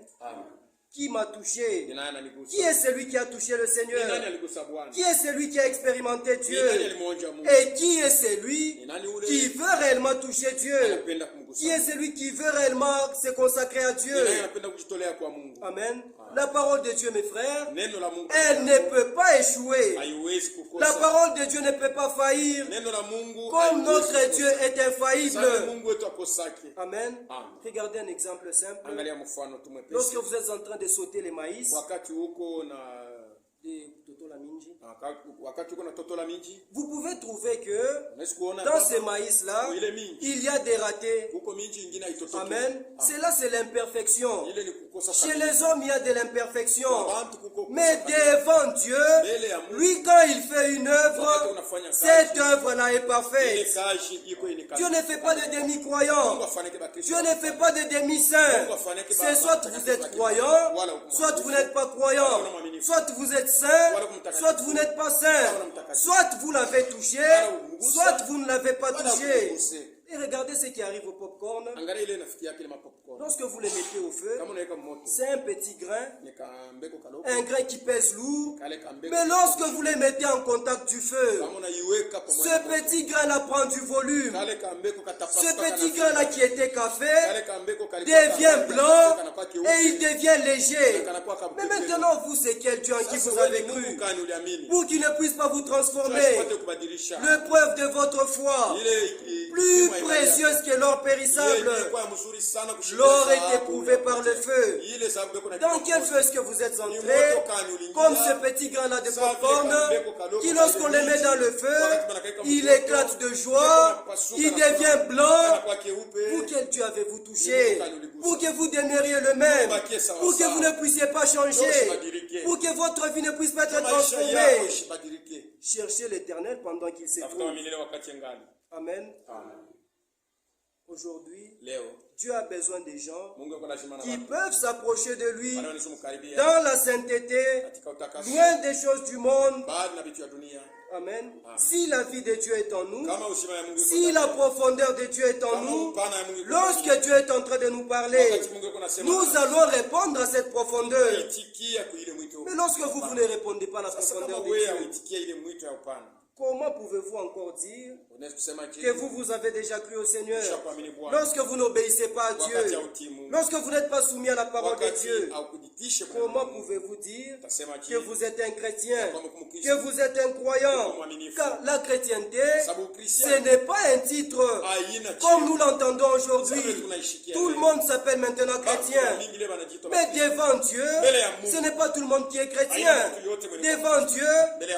Qui m'a touché? Qui est celui qui a touché le Seigneur? Qui est celui qui a expérimenté Dieu? Et qui est celui qui veut réellement toucher Dieu? Qui est celui qui veut réellement se consacrer à Dieu? Amen. La parole de Dieu, mes frères, elle ne peut pas échouer. La parole de Dieu ne peut pas faillir. Comme notre Dieu est infaillible. Amen. Regardez un exemple simple. Lorsque vous êtes en train de sauter les maïs, vous pouvez trouver que dans ces maïs-là, il y a des ratés. Amen. Cela, c'est l'imperfection. Chez les hommes, il y a de l'imperfection. Mais devant Dieu, lui, quand il fait une œuvre, cette œuvre-là est parfaite. Dieu ne fait pas de demi-croyants. Dieu ne fait pas de demi-saints. C'est soit vous êtes croyants, soit vous n'êtes pas croyants. Soit vous êtes saints, soit vous n'êtes pas saints. Soit vous l'avez touché, soit vous ne l'avez pas touché. Et regardez ce qui arrive au popcorn. Lorsque vous le mettez au feu, c'est un petit grain, un grain qui pèse lourd. Mais lorsque vous le mettez en contact du feu, ce petit grain-là prend du volume. Ce petit grain-là qui était café devient blanc et il devient léger. Mais maintenant, vous, c'est quel Dieu en qui vous avez cru pour qu'il ne puisse pas vous transformer? L'épreuve de votre foi, plus précieuse que l'or périssable. L'or est éprouvé par le feu. Dans quel feu est-ce que vous êtes entrés? Comme ce petit grain-là de popcorn, qui lorsqu'on le met dans le feu, il éclate de joie, il devient blanc. Pour quel Dieu avez-vous touché? Pour que vous demeuriez le même. Pour que vous ne puissiez pas changer. Pour que votre vie ne puisse pas être transformée. Cherchez l'Éternel pendant qu'il se trouve. Amen. Aujourd'hui, Dieu a besoin des gens qui peuvent s'approcher de lui dans la sainteté, loin des choses du monde. Amen. Si la vie de Dieu est en nous, si la profondeur de Dieu est en nous, lorsque Dieu est en train de nous parler, nous allons répondre à cette profondeur. Mais lorsque vous ne répondez pas à la profondeur de Dieu, comment pouvez-vous encore dire que vous avez déjà cru au Seigneur lorsque vous n'obéissez pas à Dieu, lorsque vous n'êtes pas soumis à la parole de Dieu? Comment pouvez-vous dire que vous êtes un chrétien, que vous êtes un croyant? Car la chrétienté, ce n'est pas un titre comme nous l'entendons aujourd'hui. Tout le monde s'appelle maintenant chrétien. Mais devant Dieu, ce n'est pas tout le monde qui est chrétien. Devant Dieu,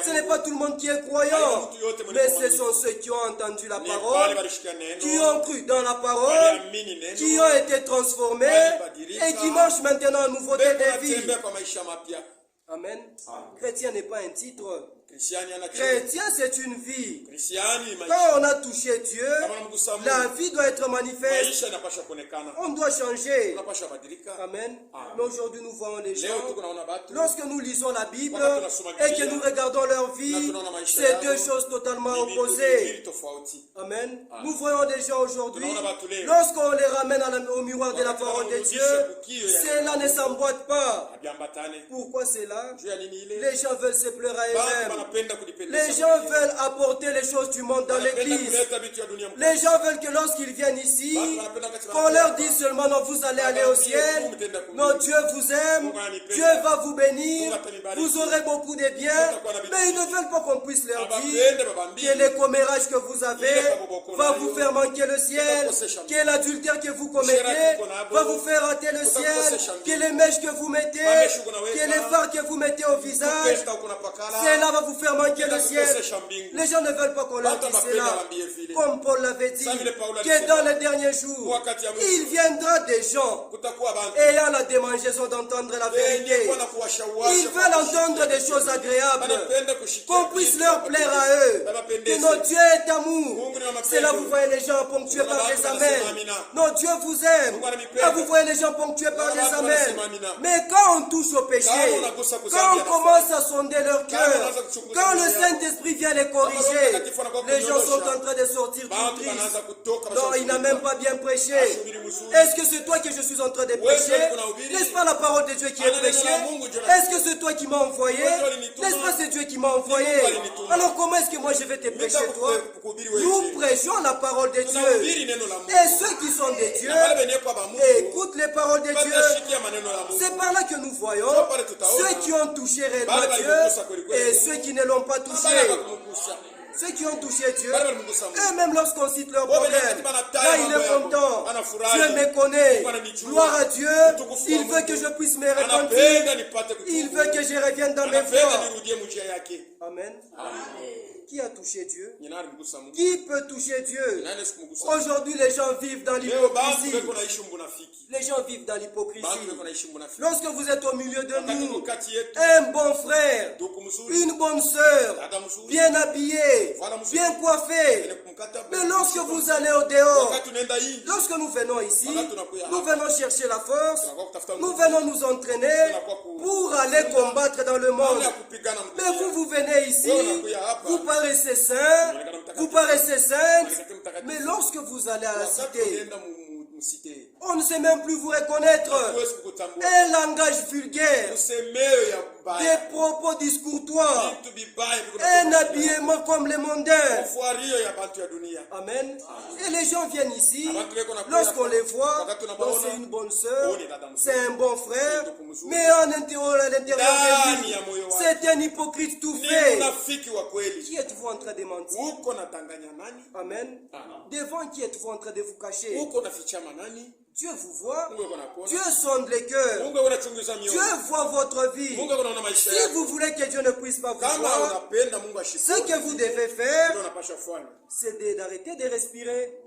ce n'est pas tout le monde qui est croyant. Mais ce sont ceux qui ont entendu la parole, qui ont cru dans la parole, qui ont été transformés et qui marchent maintenant en nouveauté de vie. Amen. Chrétien n'est pas un titre. Chrétien, c'est une vie. Quand on a touché Dieu, la vie doit être manifeste. On doit changer. Amen. Mais aujourd'hui, nous voyons les gens. Lorsque nous lisons la Bible et que nous regardons leur vie, c'est deux choses totalement opposées. Amen. Nous voyons des gens aujourd'hui, lorsqu'on les ramène au miroir de la parole de Dieu, cela ne s'emboîte pas. Pourquoi c'est là? Les gens veulent se plaire à eux-mêmes. Les gens veulent apporter les choses du monde dans l'église. Les gens veulent que lorsqu'ils viennent ici, qu'on leur dise seulement non, vous allez aller au ciel. Non, Dieu vous aime. Dieu va vous bénir. Vous aurez beaucoup de biens. Mais ils ne veulent pas qu'on puisse leur dire que les commérages que vous avez va vous faire manquer le ciel. Que l'adultère que vous commettez va vous faire rater le ciel. Que les mèches que vous mettez, que les fards que vous mettez au visage, cela va vous faire manquer le ciel. Les gens ne veulent pas qu'on leur dise cela. Comme Paul l'avait dit, que dans les derniers jours, il viendra des gens ayant la démangeaison d'entendre la vérité. Ils veulent entendre des choses agréables, qu'on puisse leur plaire à eux. Que notre Dieu est amour. C'est là vous voyez les gens ponctués par des amens. Notre Dieu vous aime. Là vous voyez les gens ponctués par des amens. Mais quand on touche au péché, quand on commence à sonder leur cœur, quand le Saint-Esprit vient les corriger, les gens sont en train de sortir du Christ. Non, il n'a même pas bien prêché. Est-ce que c'est toi que je suis en train de prêcher? N'est-ce pas la parole de Dieu qui est prêchée? Est-ce que c'est toi qui m'as envoyé? N'est-ce pas c'est Dieu qui m'a envoyé? Alors comment est-ce que moi je vais te prêcher toi? Nous prêchons la parole de Dieu. Et ceux qui sont de Dieu écoutent les paroles de Dieu. C'est par là que nous voyons ceux qui ont touché réellement Dieu et ceux qui ne l'ont pas touché. Ceux qui ont touché Dieu, et même lorsqu'on cite leurs problèmes, là il est content. Dieu me connaît. Gloire à Dieu. Il veut que je puisse me repentir. Il veut que je revienne dans mes voies. Amen. Qui a touché Dieu? Qui peut toucher Dieu? Aujourd'hui, les gens vivent dans l'hypocrisie. Les gens vivent dans l'hypocrisie. Lorsque vous êtes au milieu de nous, un bon frère, une bonne sœur, bien habillé, bien coiffé. Mais lorsque vous allez au dehors, lorsque nous venons ici, nous venons chercher la force, nous venons nous entraîner pour aller combattre dans le monde. Mais vous venez ici, vous paraissez saint, vous paraissez sainte, mais lorsque vous allez à la cité, on ne sait même plus vous reconnaître. Un langage vulgaire, des propos discourtois, un habillement comme les mondains. Amen. Et les gens viennent ici, lorsqu'on les voit, c'est une bonne sœur, c'est un bon frère, mais à l'intérieur de lui, c'est un hypocrite tout fait. Qui êtes-vous en train de mentir? Amen. Devant qui êtes-vous en train de vous cacher? Dieu vous voit, Dieu sonde les cœurs, Dieu voit votre vie. Si vous voulez que Dieu ne puisse pas vous voir, ce que vous devez faire, c'est d'arrêter de respirer.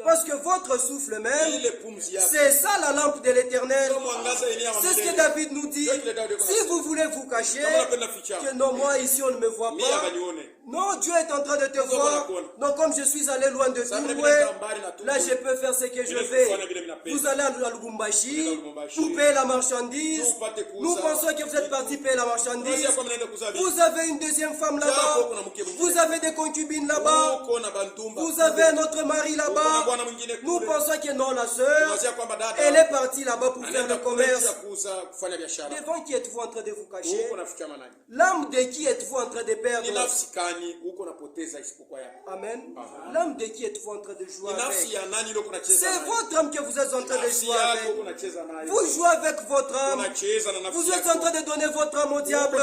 Parce que votre souffle même, c'est ça la lampe de l'Éternel. C'est ce que David nous dit. Si vous voulez vous cacher, que non, moi ici on ne me voit pas. Non, Dieu est en train de te voir. Donc comme je suis allé loin de tout, là je peux faire ce que je veux. Vous allez à Lubumbashi pour payer la marchandise. Nous pensons que vous êtes parti payer la marchandise. Vous avez une deuxième femme là-bas. Vous avez des concubines là-bas. Vous avez un autre mari là-bas. Nous pensons que non, la sœur, elle est partie là-bas pour faire le commerce. Devant qui êtes-vous en train de vous cacher? L'âme de qui êtes-vous en train de perdre? Amen. L'âme de qui êtes-vous en train de jouer avec? C'est votre âme que vous êtes en train de jouer avec. Vous jouez avec votre âme. Vous êtes en train de donner votre âme au diable.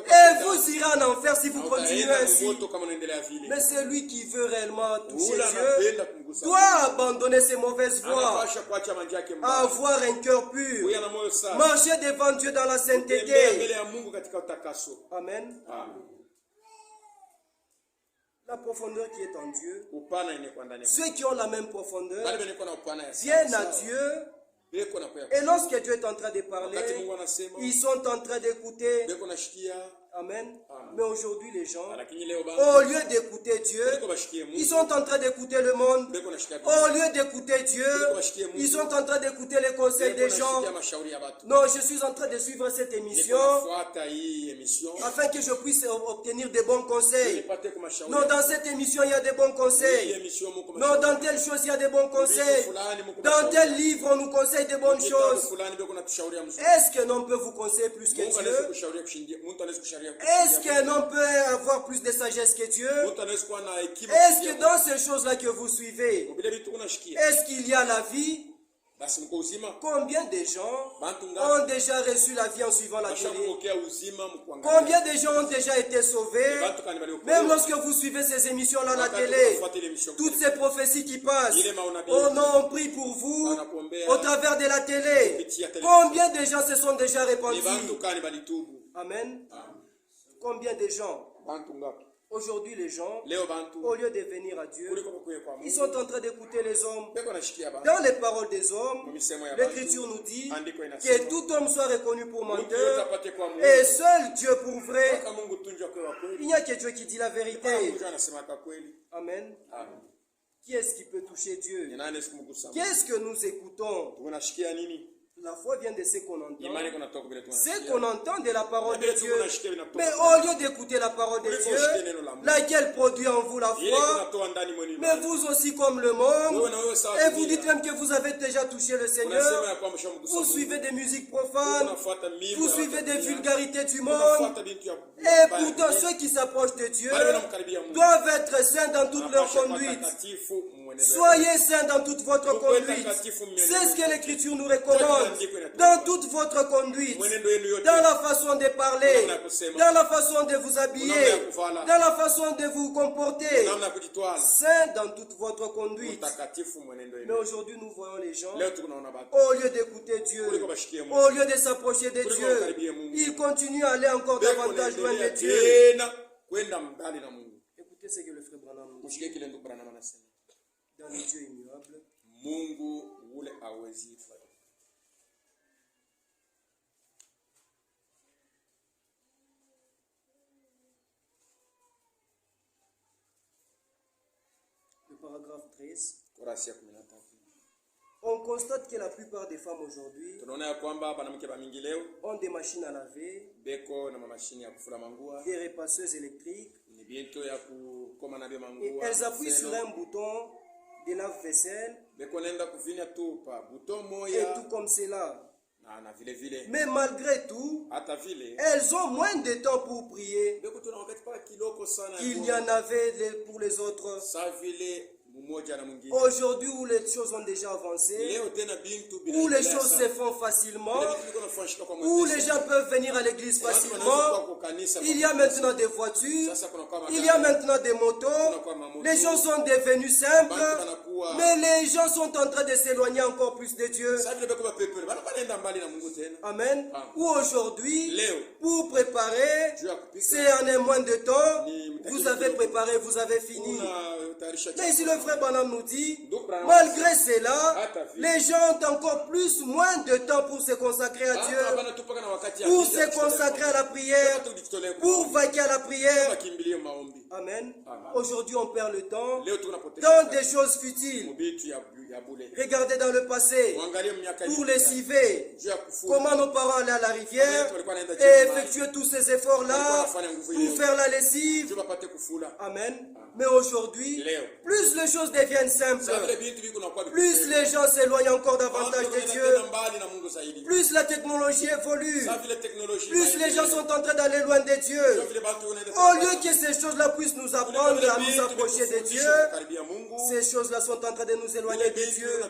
Et vous irez en enfer si vous continuez ainsi. Mais celui qui veut réellement toucher Dieu doit abandonner ses mauvaises voies, avoir un cœur pur, marcher devant Dieu dans la sainteté. Amen. La profondeur qui est en Dieu, ceux qui ont la même profondeur viennent à Dieu. Et lorsque Dieu est en train de parler, ils sont en train d'écouter. Amen. Mais aujourd'hui, les gens, au lieu d'écouter Dieu, ils sont en train d'écouter le monde. Au lieu d'écouter Dieu, ils sont en train d'écouter les conseils des gens. Non, je suis en train de suivre cette émission afin que je puisse obtenir des bons conseils. Non, dans cette émission, il y a des bons conseils. Non, dans telle chose, il y a des bons conseils. Dans tel livre, on nous conseille des bonnes choses. Est-ce qu'un homme peut vous conseiller plus que Dieu? Est-ce qu'un homme peut avoir plus de sagesse que Dieu? Est-ce que dans ces choses-là que vous suivez, est-ce qu'il y a la vie? Combien de gens ont déjà reçu la vie en suivant la télé? Combien de gens ont déjà été sauvés? Même lorsque vous suivez ces émissions-là à la télé, toutes ces prophéties qui passent, oh non, on prie pour vous au travers de la télé. Combien de gens se sont déjà répandus? Amen. Combien de gens? Aujourd'hui, les gens, au lieu de venir à Dieu, ils sont en train d'écouter les hommes. Dans les paroles des hommes, l'Écriture nous dit que tout homme soit reconnu pour menteur et seul Dieu pour vrai. Il n'y a que Dieu qui dit la vérité. Amen. Qui est-ce qui peut toucher Dieu? Qu'est-ce que nous écoutons? La foi vient de ce qu'on entend. Ce qu'on entend de la parole de Dieu. Mais au lieu d'écouter la parole de Dieu, laquelle produit en vous la foi, mais vous aussi comme le monde, et vous dites même que vous avez déjà touché le Seigneur, vous suivez des musiques profanes, vous suivez des vulgarités du monde, et pourtant ceux qui s'approchent de Dieu doivent être saints dans toute leur conduite. Soyez saints dans toute votre conduite. C'est ce que l'Écriture nous recommande. Dans toute votre conduite, dans la façon de parler, dans la façon de vous habiller, dans la façon de vous comporter, saint dans toute votre conduite. Mais aujourd'hui, nous voyons les gens, au lieu d'écouter Dieu, au lieu de s'approcher de Dieu, ils continuent à aller encore davantage loin de Dieu. Écoutez ce que le frère Branham nous dit dans le Dieu immuable. Paragraphe 13. On constate que la plupart des femmes aujourd'hui ont des machines à laver, des repasseuses électriques, et elles appuient sur un bouton de lave-vaisselle, et tout comme cela. Mais malgré tout, elles ont moins de temps pour prier qu'il y en avait pour les autres. Aujourd'hui où les choses ont déjà avancé, où les choses se font facilement, où les gens peuvent venir à l'église facilement, il y a maintenant des voitures, il y a maintenant des motos, les choses sont devenues simples, mais les gens sont en train de s'éloigner encore plus de Dieu. Amen. Ou aujourd'hui, pour préparer, c'est en un moins de temps, vous avez préparé, vous avez fini. Mais ici le frère Branham nous dit, malgré cela, les gens ont encore moins de temps pour se consacrer à Dieu, pour se consacrer à la prière, pour vaquer à la prière. Amen. Aujourd'hui on perd le temps dans des choses futiles. Regardez dans le passé, pour les civer, comment nos parents allaient à la rivière et effectuaient tous ces efforts-là pour faire la lessive. Amen. Mais aujourd'hui, plus les choses deviennent simples, plus les gens s'éloignent encore davantage de Dieu, plus la technologie évolue, plus les gens sont en train d'aller loin de Dieu. Au lieu que ces choses-là puissent nous apprendre à nous approcher de Dieu, ces choses-là sont en train de nous éloigner de Dieu.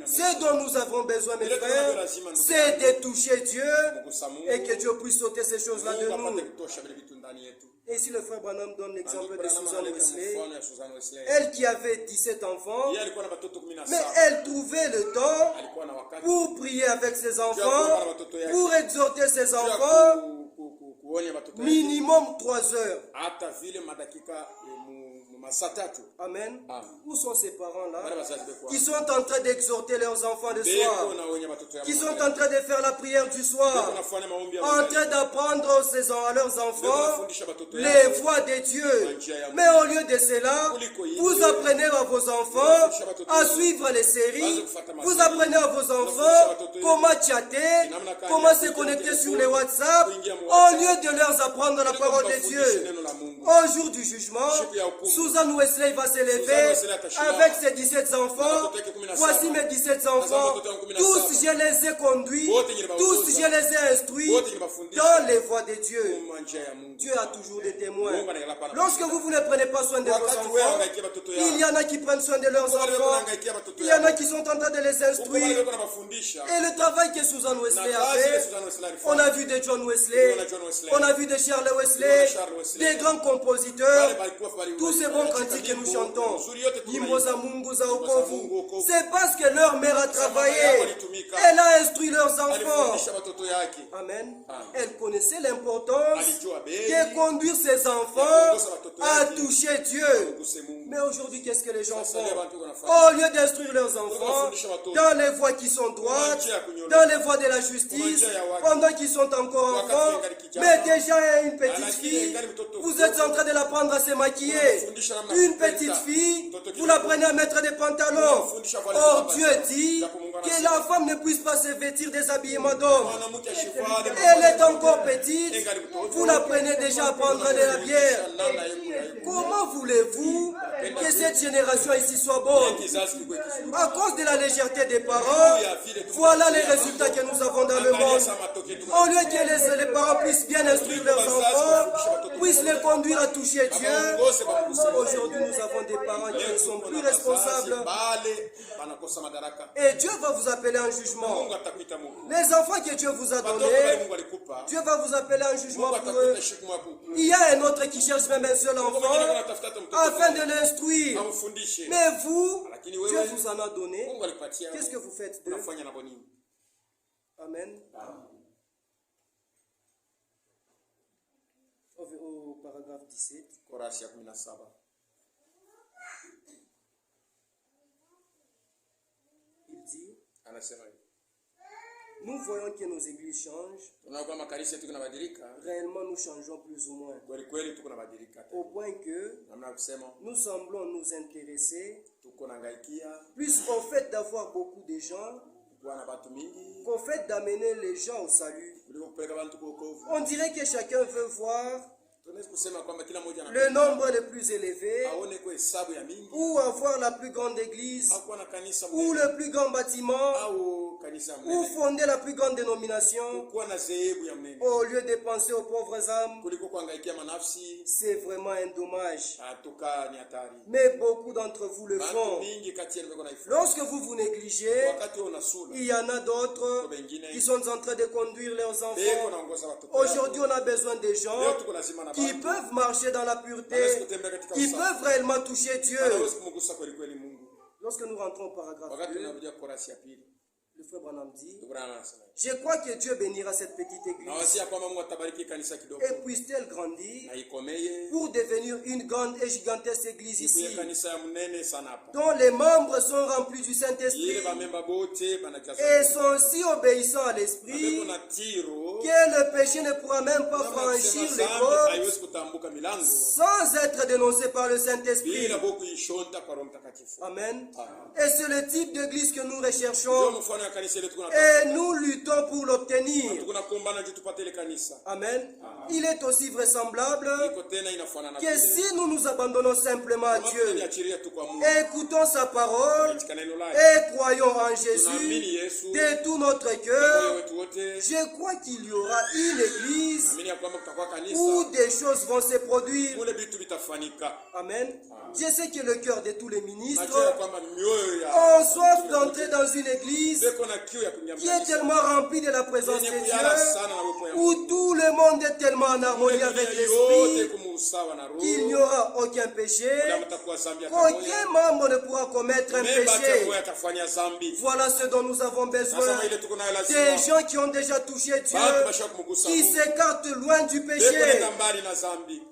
Ce dont nous avons besoin, mes frères, c'est de toucher Dieu et que Dieu puisse ôter ces choses-là de nous. Et ici le frère Branham donne l'exemple de Susan Wesley, elle qui avait 17 enfants, mais elle trouvait le temps pour prier avec ses enfants, pour exhorter ses enfants, minimum 3 heures. Amen. Où sont ces parents-là qui sont en train d'exhorter leurs enfants le soir, qui sont en train de faire la prière du soir, en train d'apprendre à leurs enfants les voies de Dieu. Mais au lieu de cela, vous apprenez à vos enfants à suivre les séries, vous apprenez à vos enfants comment chatter, comment se connecter sur les WhatsApp, au lieu de leur apprendre la parole de Dieu. Au jour du jugement, Susan Wesley va s'élever avec ses 17 enfants. Voici mes 17 enfants. Tous je les ai conduits, tous je les ai instruits dans les voies de Dieu. Dieu a toujours des témoins. Lorsque vous ne prenez pas soin de vos enfants, il y en a qui prennent soin de leurs enfants, il y en a qui sont en train de les instruire. Et le travail que Susan Wesley a fait, on a vu de John Wesley, on a vu de Charles Wesley, des grands compositeurs, tous ces bons cantiques que nous chantons. C'est parce que leur mère a travaillé, elle a instruit leurs enfants. Amen. Elle connaissait l'importance de conduire ses enfants à toucher Dieu. Mais aujourd'hui, qu'est-ce que les gens font? Au lieu d'instruire leurs enfants dans les voies qui sont droites, dans les voies de la justice, pendant qu'ils sont encore enfants, mais déjà une petite fille, vous êtes en train de l'apprendre à se maquiller. Une petite fille, vous l'apprenez à mettre des pantalons. Or Dieu dit que la femme ne puisse pas se vêtir des habillements d'homme. Elle est encore petite, vous l'apprenez déjà à prendre de la bière. Comment voulez-vous que cette génération ici soit bonne? À cause de la légèreté des parents, voilà les résultats que nous avons dans le monde. Au lieu que les parents puissent bien instruire leurs enfants, puissent les conduire à toucher Dieu, aujourd'hui nous avons des parents qui ne sont plus responsables. Et Dieu va vous appeler en jugement. Les enfants que Dieu vous a donnés, Dieu va vous appeler en jugement pour eux. Il y a un autre qui cherche même un seul enfant afin de l'instruire. Mais vous, Dieu vous en a donné. Qu'est-ce que vous faites d'eux? Amen. Au paragraphe 17. Il dit, nous voyons que nos églises changent. Réellement, nous changeons plus ou moins. Au point que nous semblons nous intéresser plus au fait d'avoir beaucoup de gens qu'au fait d'amener les gens au salut. On dirait que chacun veut voir le nombre le plus élevé, ou avoir la plus grande église, ou le plus grand bâtiment, ou fonder la plus grande dénomination, au lieu de penser aux pauvres âmes. C'est vraiment un dommage. Mais beaucoup d'entre vous le font. Lorsque vous vous négligez, il y en a d'autres qui sont en train de conduire leurs enfants. Aujourd'hui, on a besoin des gens qui peuvent marcher dans la pureté, qui peuvent réellement toucher Dieu. Lorsque nous rentrons au paragraphe 2, le frère Branham dit, je crois que Dieu bénira cette petite église et puisse-t-elle grandir pour devenir une grande et gigantesque église ici, dont les membres sont remplis du Saint-Esprit et sont si obéissants à l'Esprit que le péché ne pourra même pas franchir les portes sans être dénoncé par le Saint-Esprit. Amen. Et c'est le type d'église que nous recherchons et nous luttons pour l'obtenir. Amen. Il est aussi vraisemblable que si nous nous abandonnons simplement à Dieu, écoutons sa parole et croyons en Jésus de tout notre cœur, je crois qu'il y aura une église où des choses vont se produire. Amen. Je sais que le cœur de tous les ministres ont soif d'entrer dans une église qui est tellement remplie de la présence de Dieu, où tout le monde est tellement en harmonie avec l'Esprit qu'il n'y aura aucun péché, qu'aucun membre ne pourra commettre un péché. Voilà ce dont nous avons besoin. Des gens qui ont déjà touché Dieu, qui s'écartent loin du péché.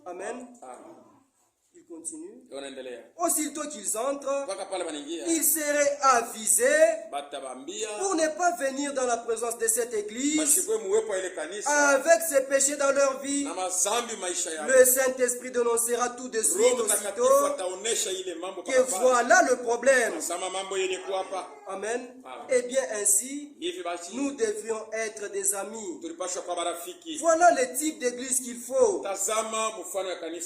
Amen. Il continue. Aussitôt qu'ils entrent, ils seraient avisés pour ne pas venir dans la présence de cette église avec ces péchés dans leur vie. Le Saint-Esprit dénoncera tout de suite aussitôt que voilà le problème. Amen. Et bien ainsi, nous devrions être des amis. Voilà le type d'église qu'il faut.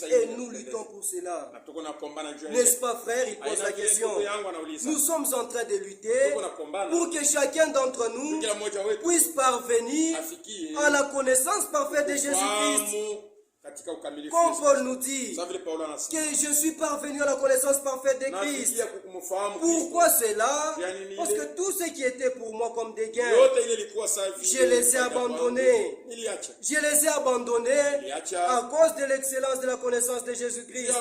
Et nous luttons pour cela. N'est-ce pas, frère? Il pose la question. Nous sommes en train de lutter pour que chacun d'entre nous puisse parvenir à la connaissance parfaite de Jésus-Christ. Comme Paul nous dit que je suis parvenu à la connaissance parfaite de Christ. Pourquoi cela? Parce que tout ce qui était pour moi comme des gains, je les ai abandonnés. Je les ai abandonnés à cause de l'excellence de la connaissance de Jésus-Christ.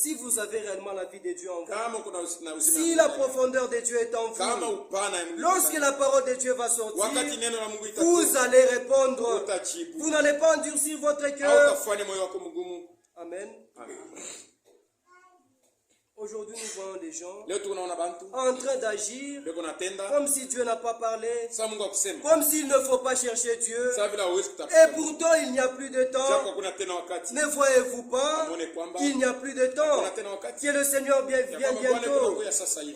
Si vous avez réellement la vie de Dieu en vous, si la profondeur de Dieu est en vous, lorsque la parole de Dieu va sortir, vous allez répondre. Vous n'allez pas endurcir votre cœur. Amen. Aujourd'hui, nous voyons des gens en train d'agir comme si Dieu n'a pas parlé, comme s'il ne faut pas chercher Dieu. Et pourtant, il n'y a plus de temps. Ne voyez-vous pas qu'il n'y a plus de temps, que le Seigneur vient bientôt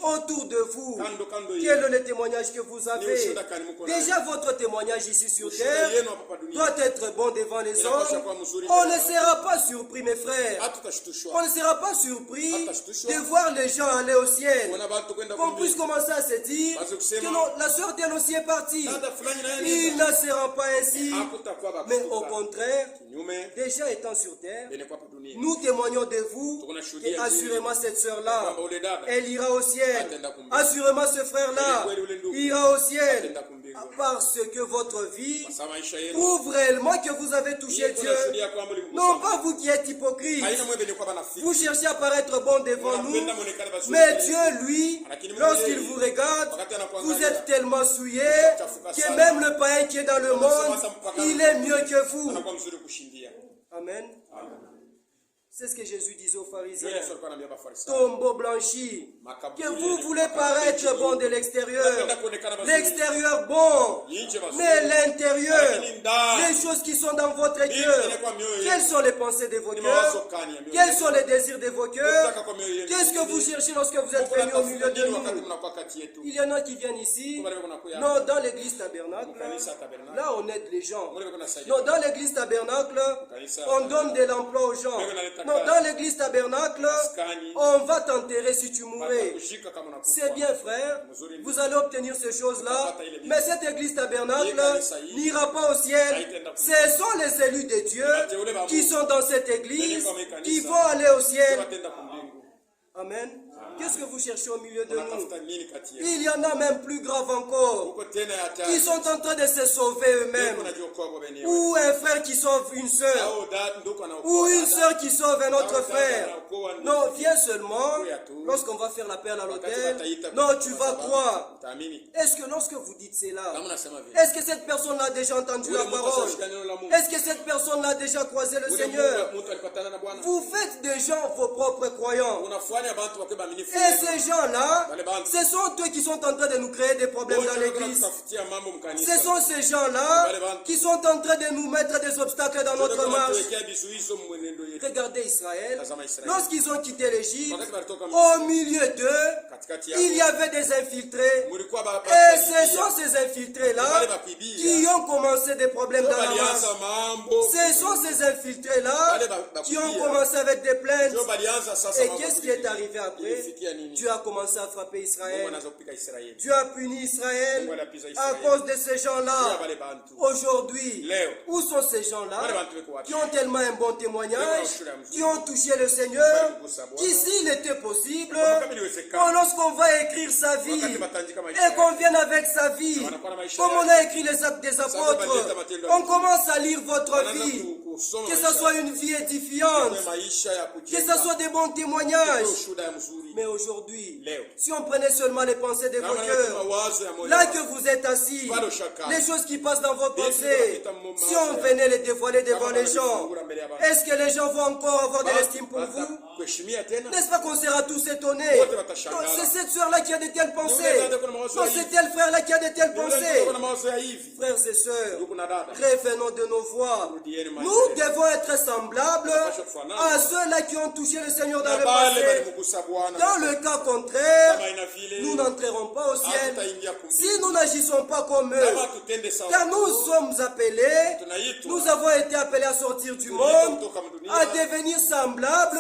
autour de vous? Quel est le témoignage que vous avez? Déjà, votre témoignage ici sur terre doit être bon devant les hommes. On ne sera pas surpris, mes frères. On ne sera pas surpris de voir les gens aller au ciel. Qu'on puisse commencer à se dire que non, la sœur d'elle aussi est partie. Il ne sera pas ainsi. Mais au contraire, déjà étant sur terre, nous témoignons de vous et assurément cette sœur-là, elle ira au ciel. Assurément ce frère-là ira au ciel. Parce que votre vie prouve réellement que vous avez touché Dieu. Non pas vous qui êtes hypocrite. Vous cherchez à paraître bon devant nous. Mais Dieu, lui, lorsqu'il vous regarde, vous êtes tellement souillé que même le païen qui est dans le monde, il est mieux que vous. Amen. C'est ce que Jésus disait aux pharisiens. Tombeau blanchi. Que vous voulez paraître bon de l'extérieur. L'extérieur bon. Mais l'intérieur. Les choses qui sont dans votre cœur. Quelles sont les pensées de vos cœurs? Quels sont les désirs de vos cœurs? Qu'est-ce que vous cherchez lorsque vous êtes venu au milieu de nous? Il y en a qui viennent ici. Non, dans l'église tabernacle. Là, on aide les gens. Non, dans l'église tabernacle, on donne de l'emploi aux gens. Non, dans l'église tabernacle, on va t'enterrer si tu mourais. C'est bien, frère. Vous allez obtenir ces choses-là. Mais cette église tabernacle n'ira pas au ciel. Ce sont les élus de Dieu qui sont dans cette église qui vont aller au ciel. Amen. Qu'est-ce que vous cherchez au milieu de nous? Il y en a même plus grave encore, qui sont en train de se sauver eux-mêmes. Ou un frère qui sauve une sœur. Ou une sœur qui sauve un autre frère. Non, viens seulement lorsqu'on va faire l'appel à l'autel. Non, tu vas croire. Est-ce que lorsque vous dites cela, est-ce que cette personne a déjà entendu la parole? Est-ce que cette personne a déjà croisé le Seigneur? Vous faites des gens vos propres croyants. Et ces gens-là, ce sont eux qui sont en train de nous créer des problèmes dans l'église. Ce sont ces gens-là qui sont en train de nous mettre des obstacles dans notre marche. Regardez Israël. Lorsqu'ils ont quitté l'Égypte, au milieu d'eux, il y avait des infiltrés. Et ce sont ces infiltrés-là qui ont commencé des problèmes dans la marche. Ce sont ces infiltrés-là qui ont commencé avec des plaintes. Et qu'est-ce qui est arrivé après? Dieu a commencé à frapper Israël. Dieu a puni Israël à cause de ces gens-là. Aujourd'hui, où sont ces gens-là qui ont tellement un bon témoignage, qui ont touché le Seigneur, qu'ici il était possible, lorsqu'on va écrire sa vie et qu'on vienne avec sa vie, comme on a écrit les actes des apôtres, on commence à lire votre vie, que ce soit une vie édifiante, que ce soit des bons témoignages. Mais aujourd'hui, si on prenait seulement les pensées de vos cœurs, là que vous êtes assis, les choses qui passent dans vos pensées, si on venait les dévoiler devant les gens, est-ce que les gens vont encore avoir de l'estime pour vous? N'est-ce pas qu'on sera tous étonnés? C'est cette soeur-là qui a de telles pensées. Non, c'est tel frère-là qui a de telles pensées. Frères et sœurs, revenons de nos voix. Nous devons être semblables à ceux-là qui ont touché le Seigneur dans le passé. Dans le cas contraire, nous n'entrerons pas au ciel si nous n'agissons pas comme eux. Car nous sommes appelés, nous avons été appelés à sortir du monde, à devenir semblables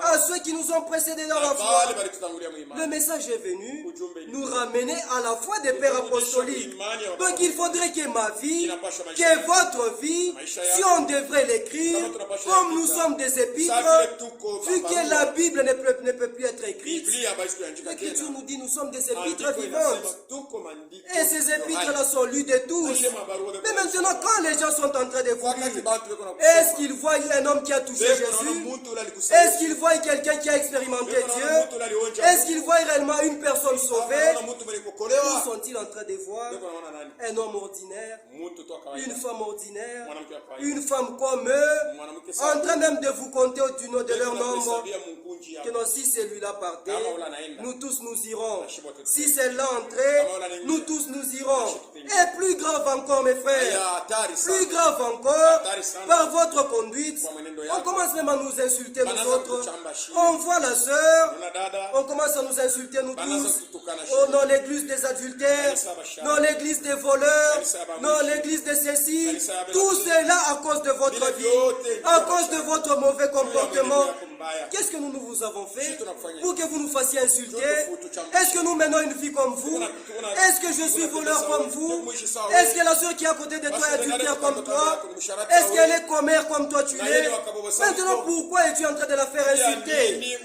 à ceux qui nous ont précédés dans la foi. Le message est venu nous ramener à la foi des pères apostoliques. Donc il faudrait que ma vie, que votre vie, si on devrait l'écrire, comme nous sommes des épîtres, vu que la Bible ne peut plus être écrite, l'Écriture nous dit nous sommes des épîtres vivantes. Et ces épîtres-là sont lues de tous. Mais maintenant, quand les gens sont en train de vous lire, est-ce qu'ils voient un homme qui a touché Jésus? Est-ce qu'ils voient quelqu'un qui a expérimenté Dieu? Est-ce qu'ils voient réellement une personne sauvée? Où sont-ils en train de voir un homme ordinaire, une femme ordinaire, une femme comme eux, en train même de vous compter du nom de leur nombre, que non, si celui-là partait, nous tous nous irons. Si celle-là entrait, nous tous nous irons. Et plus grave encore, mes frères, plus grave encore, par votre conduite, on commence même à nous insulter nous autres. On voit la sœur, on commence à nous insulter nous tous. Oh, dans l'église des adultères, dans l'église des voleurs, dans l'église de ceci, tout cela à cause de votre vie, à cause de votre mauvais comportement. Qu'est-ce que nous vous avons fait pour que vous nous fassiez insulter? Est-ce que nous menons une vie comme vous? Est-ce que je suis voleur comme vous? Est-ce que la soeur qui est à côté de toi est adultère comme toi? Est-ce qu'elle est commère comme toi tu l'es? Maintenant, pourquoi es-tu en train de la faire insulter?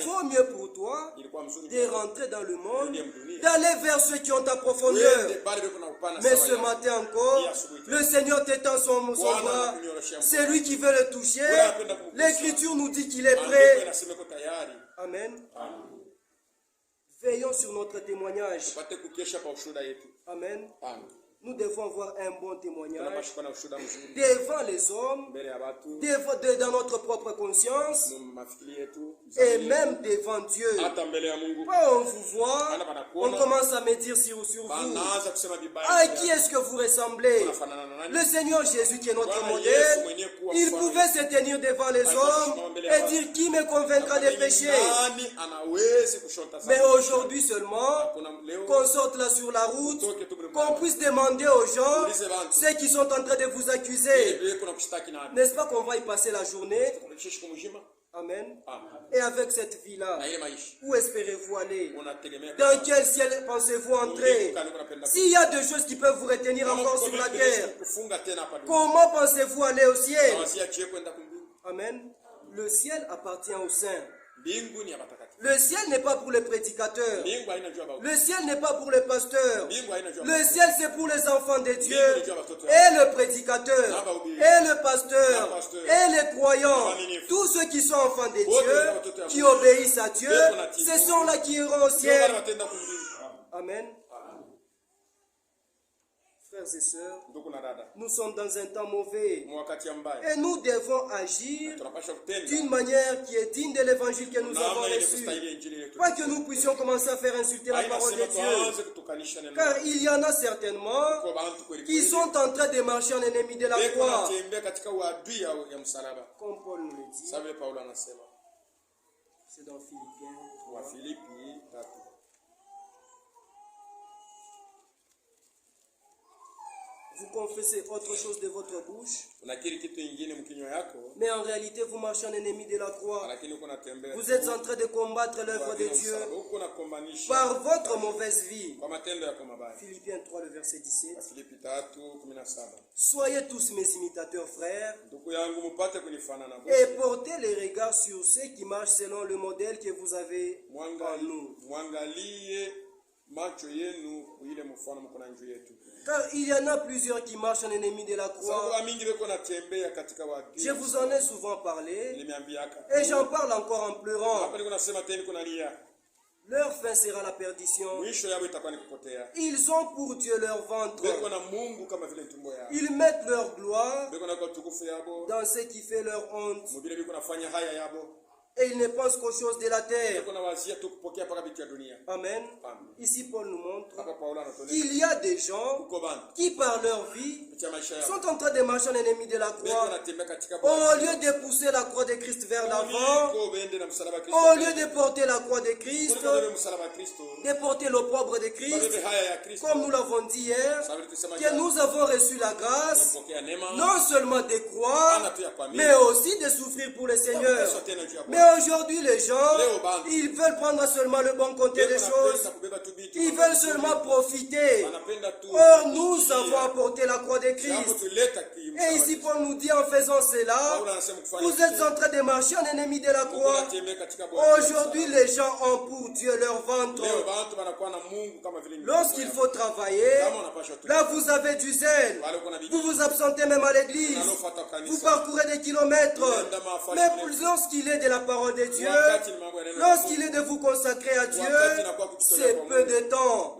Vaut mieux pour toi de rentrer dans le monde, d'aller vers ceux qui ont ta profondeur. Mais ce matin encore, le Seigneur t'étend son bras. C'est lui qui veut le toucher. L'Écriture nous dit qu'il est prêt. Amen. Veillons sur notre témoignage. Amen. Nous devons avoir un bon témoignage devant les hommes, dans notre propre conscience et même devant Dieu. Quand on vous voit, on commence à médire sur vous. À qui est-ce que vous ressemblez? Le Seigneur Jésus qui est notre modèle, il pouvait se tenir devant les hommes et dire qui me convaincra des péchés. Mais aujourd'hui seulement, qu'on sorte là sur la route, qu'on puisse demander aux gens, ceux qui sont en train de vous accuser, n'est-ce pas qu'on va y passer la journée? Amen. Et avec cette vie-là, où espérez-vous aller? Dans quel ciel pensez-vous entrer? S'il y a des choses qui peuvent vous retenir encore sur la terre, comment pensez-vous aller au ciel? Amen. Le ciel appartient aux saints. Le ciel n'est pas pour les prédicateurs. Le ciel n'est pas pour les pasteurs. Le ciel, c'est pour les enfants de Dieu. Et le prédicateur, et le pasteur, et les croyants, tous ceux qui sont enfants de Dieu, qui obéissent à Dieu, ce sont là qui iront au ciel. Amen. Frères et sœurs, nous sommes dans un temps mauvais et nous devons agir d'une manière qui est digne de l'évangile que nous avons reçu. Pas que nous puissions commencer à faire insulter la parole de Dieu, car il y en a certainement qui sont en train de marcher en ennemi de la croix. Comme Paul nous le dit, c'est dans Philippiens 3. Vous confessez autre chose de votre bouche, mais en réalité vous marchez en ennemi de la croix. Vous êtes en train de combattre l'œuvre de Dieu par votre mauvaise vie. Philippiens 3, le verset 17. Soyez tous mes imitateurs, frères, et portez les regards sur ceux qui marchent selon le modèle que vous avez en nous. Car il y en a plusieurs qui marchent en ennemi de la croix. Je vous en ai souvent parlé et j'en parle encore en pleurant. Leur fin sera la perdition. Ils ont pour Dieu leur ventre. Ils mettent leur gloire dans ce qui fait leur honte. Et ils ne pensent qu'aux choses de la terre. Amen. Ici, Paul nous montre qu'il y a des gens qui, par leur vie, sont en train de marcher en ennemi de la croix. Au lieu de pousser la croix de Christ vers l'avant, au lieu de porter la croix de Christ, de porter l'opprobre de Christ, comme nous l'avons dit hier, que nous avons reçu la grâce, non seulement de croire, mais aussi de souffrir pour le Seigneur. Mais aujourd'hui, les gens, ils veulent prendre seulement le bon côté des choses. Ils veulent seulement profiter. Or, nous avons apporté la croix de Christ. Et ici, Paul nous dit en faisant cela, vous êtes en train de marcher en ennemi de la croix. Aujourd'hui, les gens ont pour Dieu leur ventre. Lorsqu'il faut travailler, là, vous avez du zèle. Vous vous absentez même à l'église. Vous parcourez des kilomètres. Mais lorsqu'il est de la parole de Dieu, lorsqu'il est de vous consacrer à Dieu, c'est peu de temps.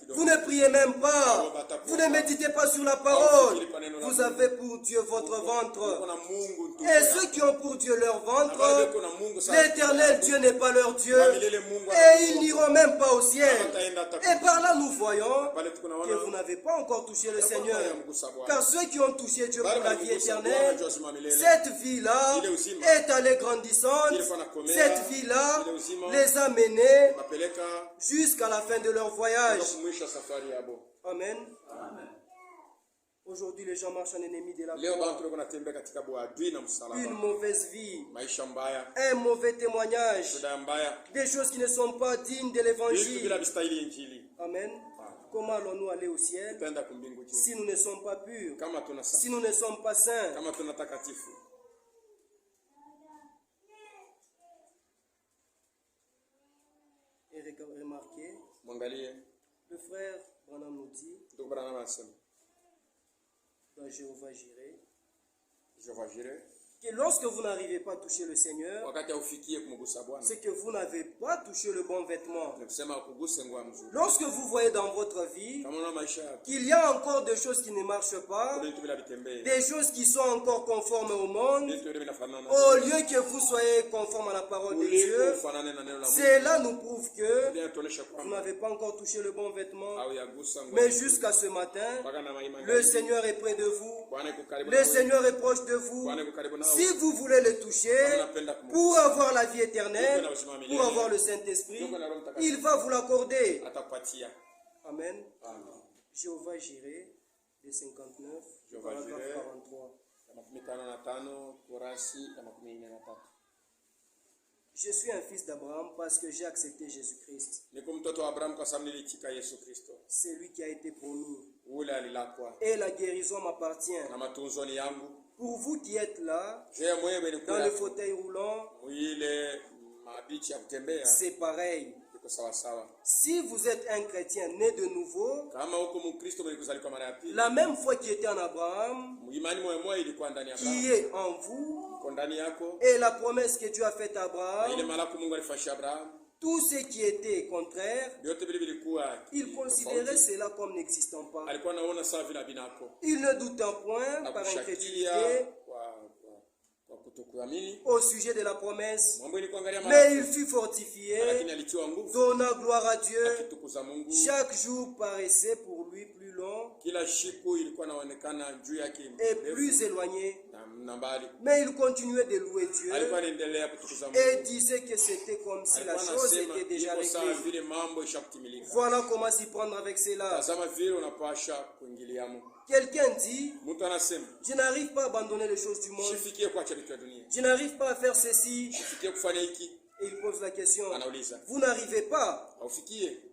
Vous ne priez même pas. Vous ne méditez pas sur la parole. Vous avez pour Dieu votre ventre. Et ceux qui ont pour Dieu leur ventre, l'Éternel Dieu n'est pas leur Dieu. Et ils n'iront même pas au ciel. Et par là, nous voyons que vous n'avez pas encore touché le Seigneur. Car ceux qui ont touché Dieu pour la vie éternelle, cette vie-là est allée grandissante. Cette vie-là les a menés jusqu'à la fin de leur voyage. Amen. Aujourd'hui, les gens marchent en ennemi de la croix. Une mauvaise vie, un mauvais témoignage, des choses qui ne sont pas dignes de l'évangile. Amen. Comment allons-nous aller au ciel si nous ne sommes pas purs, si nous ne sommes pas saints? Et remarquez, le frère Branham nous dit dans Jéhovah Jireh, que lorsque vous n'arrivez pas à toucher le Seigneur, c'est que vous n'avez pas touché le bon vêtement. Lorsque vous voyez dans votre vie qu'il y a encore des choses qui ne marchent pas, des choses qui sont encore conformes au monde, au lieu que vous soyez conforme à la parole de Dieu, cela nous prouve que vous n'avez pas encore touché le bon vêtement. Mais jusqu'à ce matin, le Seigneur est près de vous, le Seigneur est proche de vous. Si vous voulez le toucher, pour avoir la vie éternelle, pour avoir le Saint-Esprit, il va vous l'accorder. Amen. Jéhovah Jireh, de 59, paragraphe 43. Je suis un fils d'Abraham parce que j'ai accepté Jésus-Christ. C'est lui qui a été promis. Et la guérison m'appartient. Pour vous qui êtes là, dans le fauteuil roulant, c'est pareil. Si vous êtes un chrétien né de nouveau, la même foi qui était en Abraham, qui est en vous, et la promesse que Dieu a faite à Abraham, tout ce qui était contraire, il considérait cela comme n'existant pas. Il ne doutait point par incrédulité au sujet de la promesse, mais il fut fortifié, donna gloire à Dieu. Chaque jour paraissait pour lui plus long et plus éloigné, mais il continuait de louer Dieu et disait que c'était comme si la chose était déjà réglée. Voilà comment s'y prendre avec cela. Quelqu'un dit, je n'arrive pas à abandonner les choses du monde. Je n'arrive pas à faire ceci. Et il pose la question, vous n'arrivez pas.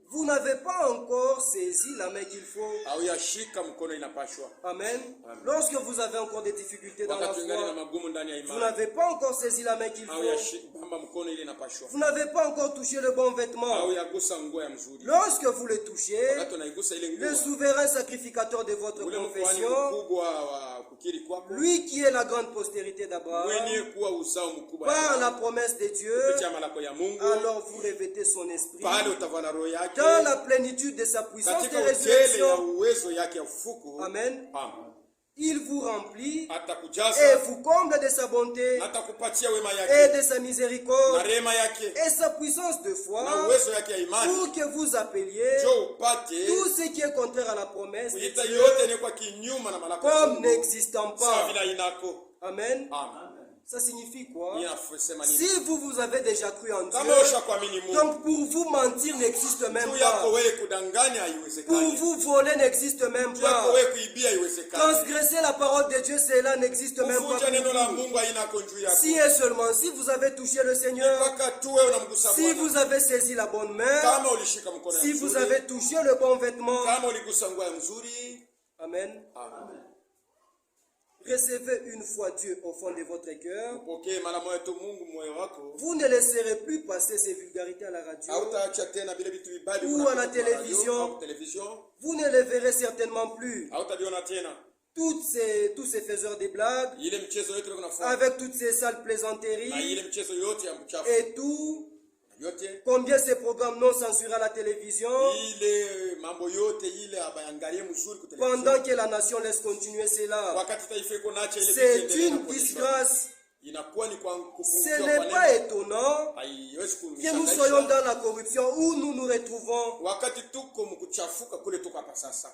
vous n'avez pas encore saisi la main qu'il faut. Amen. Lorsque vous avez encore des difficultés dans la foi, vous n'avez pas encore saisi la main qu'il faut. Vous n'avez pas encore touché le bon vêtement. Lorsque vous le touchez, le souverain sacrificateur de votre confession, lui qui est la grande postérité d'Abraham, par la promesse de Dieu, alors vous revêtez son esprit dans la plénitude de sa puissance de résurrection. Amen. Il vous remplit et vous comble de sa bonté et de sa miséricorde et sa puissance de foi pour que vous appeliez tout ce qui est contraire à la promesse de Dieu comme n'existant pas. Amen. Ça signifie quoi? Si vous avez déjà cru en Dieu, donc pour vous mentir n'existe même pas. Pour vous voler n'existe même pas. Transgresser la parole de Dieu, cela n'existe même pas. Si et seulement si vous avez touché le Seigneur, si vous avez saisi la bonne main, si vous avez touché le bon vêtement. Amen. Recevez une fois Dieu au fond de votre cœur. Vous ne laisserez plus passer ces vulgarités à la radio ou à la télévision. Vous ne les verrez certainement plus. Tous ces faiseurs de blagues, avec toutes ces sales plaisanteries et tout. Combien ces programmes non censurés à la télévision, pendant que la nation laisse continuer cela. C'est une disgrâce. Ce n'est pas étonnant que nous soyons dans la corruption où nous nous retrouvons.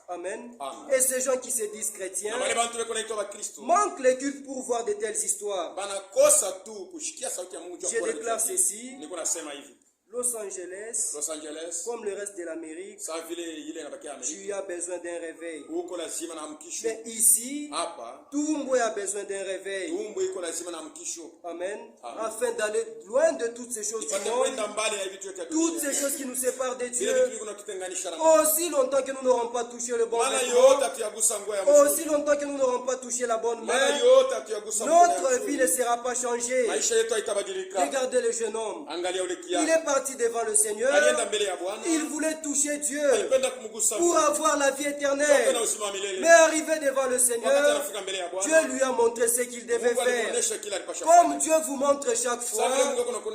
Amen. Et ces gens qui se disent chrétiens manquent les cultes pour voir de telles histoires. Je déclare ceci. Los Angeles, comme le reste de l'Amérique, tu as besoin d'un réveil. Mais ici, tout le monde a besoin d'un réveil. Amen. Afin d'aller loin de toutes ces choses du monde, toutes ces choses qui nous séparent de Dieu. Aussi longtemps que nous n'aurons pas touché le bon vêtement, aussi longtemps que nous n'aurons pas touché la bonne main, notre vie ne sera pas changée. Regardez le jeune homme. Il est parti devant le Seigneur, il voulait toucher Dieu pour avoir la vie éternelle. Mais arrivé devant le Seigneur, Dieu lui a montré ce qu'il devait faire. Comme Dieu vous montre chaque fois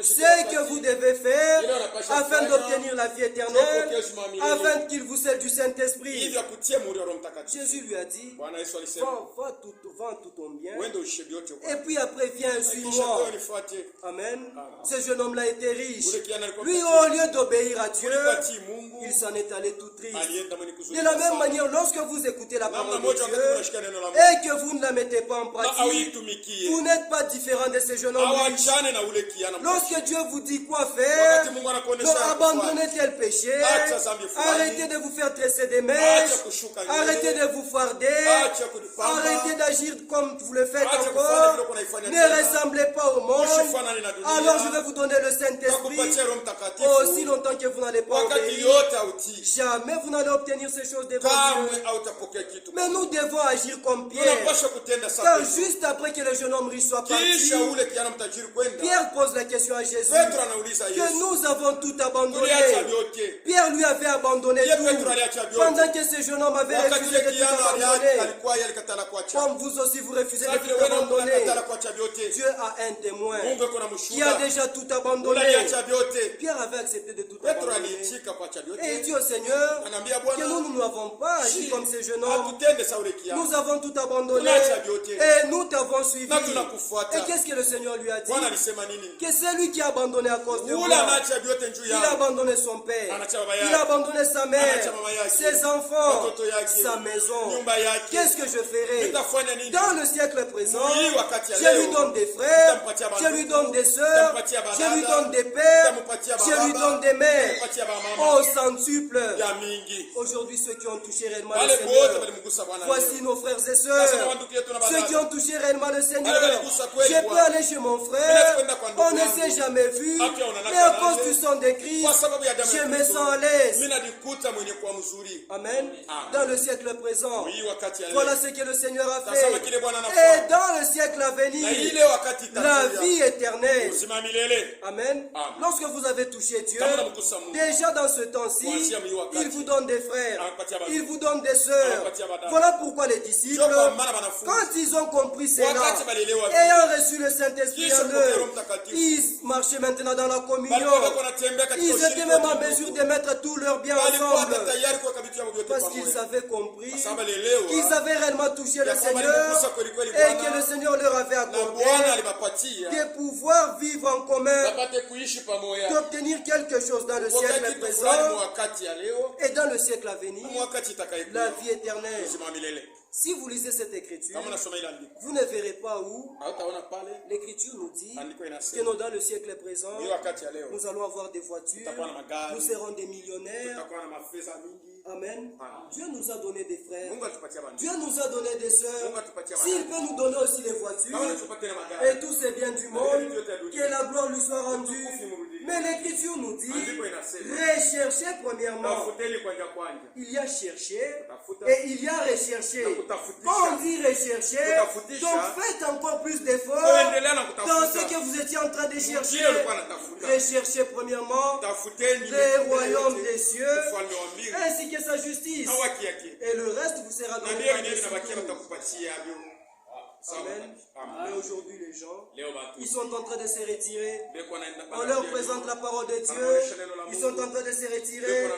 ce que vous devez faire afin d'obtenir la vie éternelle, afin qu'il vous scelle du Saint-Esprit. Jésus lui a dit, vends tout ton bien, et puis après viens, suis-moi. Amen. Ce jeune homme-là était riche. Lui, au lieu d'obéir à Dieu, il s'en est allé tout triste. De la même manière, lorsque vous écoutez la parole de Dieu et que vous ne la mettez pas en pratique, vous n'êtes pas différent de ces jeunes hommes riches. Lorsque Dieu vous dit quoi faire, donc abandonnez tel péché, arrêtez de vous faire tresser des mèches, arrêtez de vous farder, arrêtez d'agir comme vous le faites encore, ne ressemblez pas au monde, alors je vais vous donner le Saint-Esprit. Aussi longtemps que vous n'allez pas obéir, jamais vous n'allez obtenir ces choses devant Dieu. Mais nous devons agir comme Pierre. Car juste après que le jeune homme riche soit parti, Pierre pose la question à Jésus que nous avons tout abandonné. Pierre lui avait abandonné tout pendant que ce jeune homme avait refusé de tout abandonner. Comme vous aussi vous refusez de tout abandonner. Dieu a un témoin qui a déjà tout abandonné. Pierre avait accepté de tout abandonner. Et il dit au Seigneur que nous n'avons pas agi comme ces jeunes hommes. Nous avons tout abandonné et nous t'avons suivi. Et qu'est-ce que le Seigneur lui a dit? Que c'est lui qui a abandonné à cause de moi. Il a abandonné son père, il a abandonné sa mère, ses enfants, sa maison. Qu'est-ce que je ferai? Dans le siècle présent, je lui donne des frères, je lui donne des sœurs, je lui donne des pères, Je lui donne des mères au centuple. Aujourd'hui, ceux qui ont touché réellement le Seigneur, voici nos frères et sœurs. Ceux qui ont touché réellement le Seigneur, je peux aller chez mon frère, on ne s'est jamais vu, mais à cause du sang de Christ, je me sens à l'aise. Amen. Dans le siècle présent, voilà ce que le Seigneur a fait. Et dans le siècle à venir, la vie éternelle. Amen. Lorsque vous avez touché Dieu, déjà dans ce temps-ci, il vous donne des frères, il vous donne des sœurs. Voilà pourquoi les disciples, quand ils ont compris cela, ayant reçu le Saint-Esprit en eux, ils marchaient maintenant dans la communion. Ils étaient même en mesure de mettre tous leurs biens ensemble. Parce qu'ils avaient compris qu'ils avaient réellement touché le Seigneur et que le Seigneur leur avait accordé de pouvoir vivre en commun, d'obtenir quelque chose dans le siècle présent et dans le siècle à venir, la vie éternelle. Si vous lisez cette écriture, vous ne verrez pas où l'écriture nous dit que dans le siècle présent, nous allons avoir des voitures, nous serons des millionnaires. Amen. Dieu nous a donné des frères, Dieu nous a donné des sœurs. S'il peut nous donner aussi des voitures et tous ces biens du monde, que la gloire lui soit rendue. Mais l'écriture nous dit, recherchez premièrement. Il y a cherché et il y a recherché. Quand on dit rechercher, donc faites encore plus d'efforts dans ce que vous étiez en train de chercher. Recherchez premièrement les royaumes des cieux ainsi que sa justice. Et le reste vous sera donné par Jésus. Amen. Mais aujourd'hui, les gens, ils sont en train de se retirer. On leur présente la parole de Dieu. Ils sont en train de se retirer.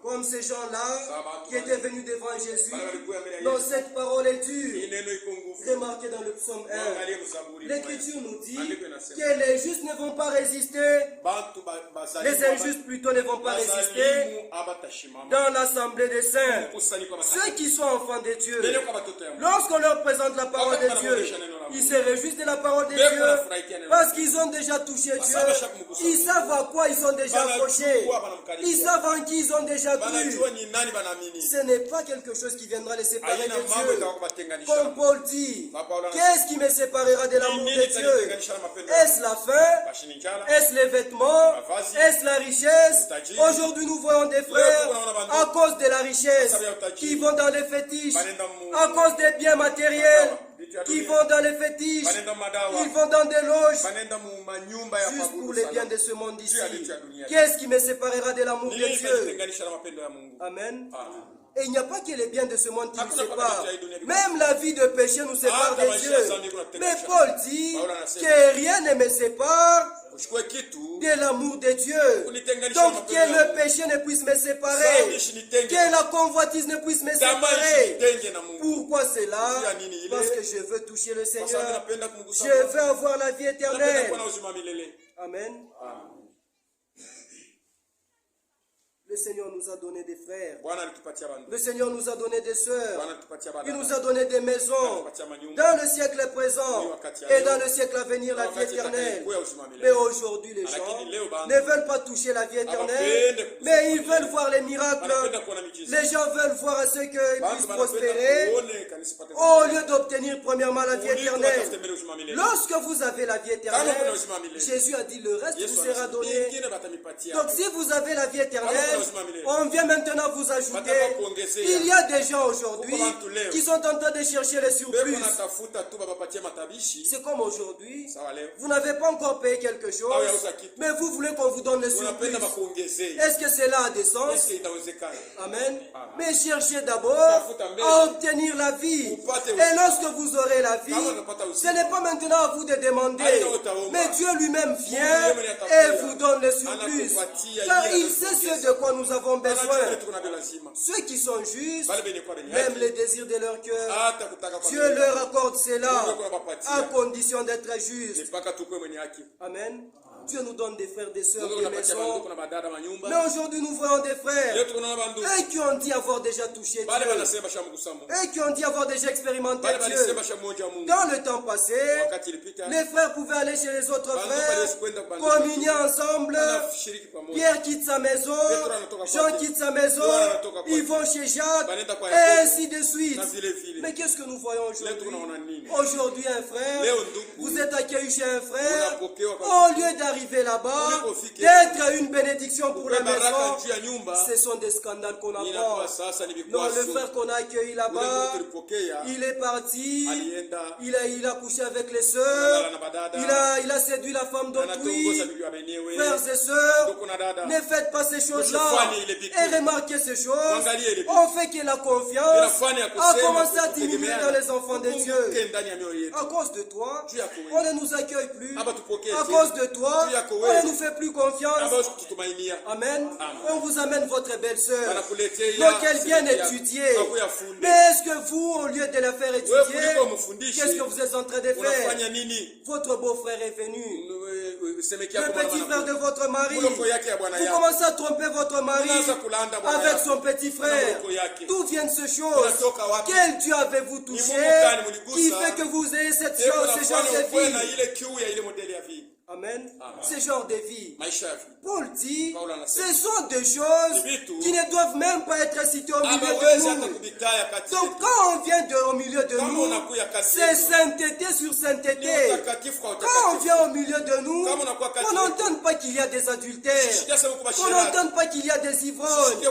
Comme ces gens-là qui étaient venus devant Jésus. Donc cette parole est dure. Remarquez dans le psaume 1. L'Écriture nous dit que les justes ne vont pas résister. Les injustes plutôt ne vont pas résister dans l'assemblée des saints. Ceux qui sont enfants de Dieu, lorsqu'on leur présente la parole de Dieu, ils se réjouissent de la parole de Dieu parce qu'ils ont déjà touché Dieu. Ils savent à quoi ils sont déjà approchés. Ils savent en qui ils ont déjà cru. Ce n'est pas quelque chose qui viendra les séparer de Dieu. Comme Paul dit, qu'est-ce qui me séparera de l'amour de Dieu? Est-ce la faim? Est-ce les vêtements? Est-ce la richesse? Aujourd'hui nous voyons des frères à cause de la richesse qui vont dans les fétiches, à cause des biens matériels qui vont dans les fétiches, ils vont dans des loges juste pour les biens de ce monde ici. Qu'est-ce qui me séparera de l'amour de Dieu? Amen. Et il n'y a pas que les biens de ce monde qui nous séparent. Même la vie de péché nous sépare de Dieu. Mais Paul dit que rien ne me sépare de l'amour de Dieu. Donc que le péché ne puisse me séparer, que la convoitise ne puisse me séparer. Pourquoi cela? Parce que je veux toucher le Seigneur. Je veux avoir la vie éternelle. Amen. Le Seigneur nous a donné des frères. Le Seigneur nous a donné des sœurs. Il nous a donné des maisons. Dans le siècle présent et dans le siècle à venir, la vie éternelle. Mais aujourd'hui, les gens ne veulent pas toucher la vie éternelle, mais ils veulent voir les miracles. Les gens veulent voir à ceux qu'ils puissent prospérer au lieu d'obtenir premièrement la vie éternelle. Lorsque vous avez la vie éternelle, Jésus a dit le reste vous sera donné. Donc si vous avez la vie éternelle, on vient maintenant vous ajouter. Il y a des gens aujourd'hui qui sont en train de chercher les surplus. C'est comme aujourd'hui. Vous n'avez pas encore payé quelque chose, mais vous voulez qu'on vous donne les surplus. Est-ce que cela a des sens? Amen. Mais cherchez d'abord à obtenir la vie. Et lorsque vous aurez la vie, ce n'est pas maintenant à vous de demander, mais Dieu lui-même vient et vous donne le surplus. Car il sait ce de quoi nous avons besoin. Ceux qui sont justes, même les désirs de leur cœur, Dieu leur accorde cela à condition d'être juste. Amen. Dieu nous donne des frères, des sœurs, des maisons. Mais aujourd'hui, nous voyons des frères eux qui ont dit avoir déjà touché Dieu. Eux qui ont dit avoir déjà expérimenté Dieu. Dans le temps passé, les frères pouvaient aller chez les autres frères, communier ensemble. Pierre quitte sa maison, Jean quitte sa maison, ils vont chez Jacques, et ainsi de suite. Mais qu'est-ce que nous voyons aujourd'hui? Aujourd'hui, un frère, vous êtes accueilli chez un frère, au lieu d'arriver là-bas, d'être une bénédiction pour la maison, ce sont des scandales qu'on apprend. Non, le frère qu'on a accueilli là-bas, il est parti, il a couché avec les sœurs, il a séduit la femme d'autrui. Frères et sœurs, ne faites pas ces choses-là et remarquez ces choses. On fait que la confiance a commencé à diminuer dans les enfants de Dieu. À cause de toi, on ne nous accueille plus. À cause de toi, on ne nous fait plus confiance. Amen. On vous amène votre belle-sœur, donc elle vient étudier. Mais est-ce que vous, au lieu de la faire étudier, qu'est-ce que vous êtes en train de faire? Votre beau-frère est venu, le petit frère de votre mari. Vous commencez à tromper votre mari avec son petit frère. D'où viennent ces choses? Quel Dieu avez-vous touché qui fait que vous ayez cette chose, ce genre de vie? Amen. Ce genre de vie. Paul dit, ce sont des choses qui ne doivent même pas être citées au milieu de nous. Donc quand on vient au milieu de nous, c'est sainteté sur sainteté. Quand on vient au milieu de nous, on n'entend pas qu'il y a des adultères, on n'entend pas qu'il y a des ivrognes,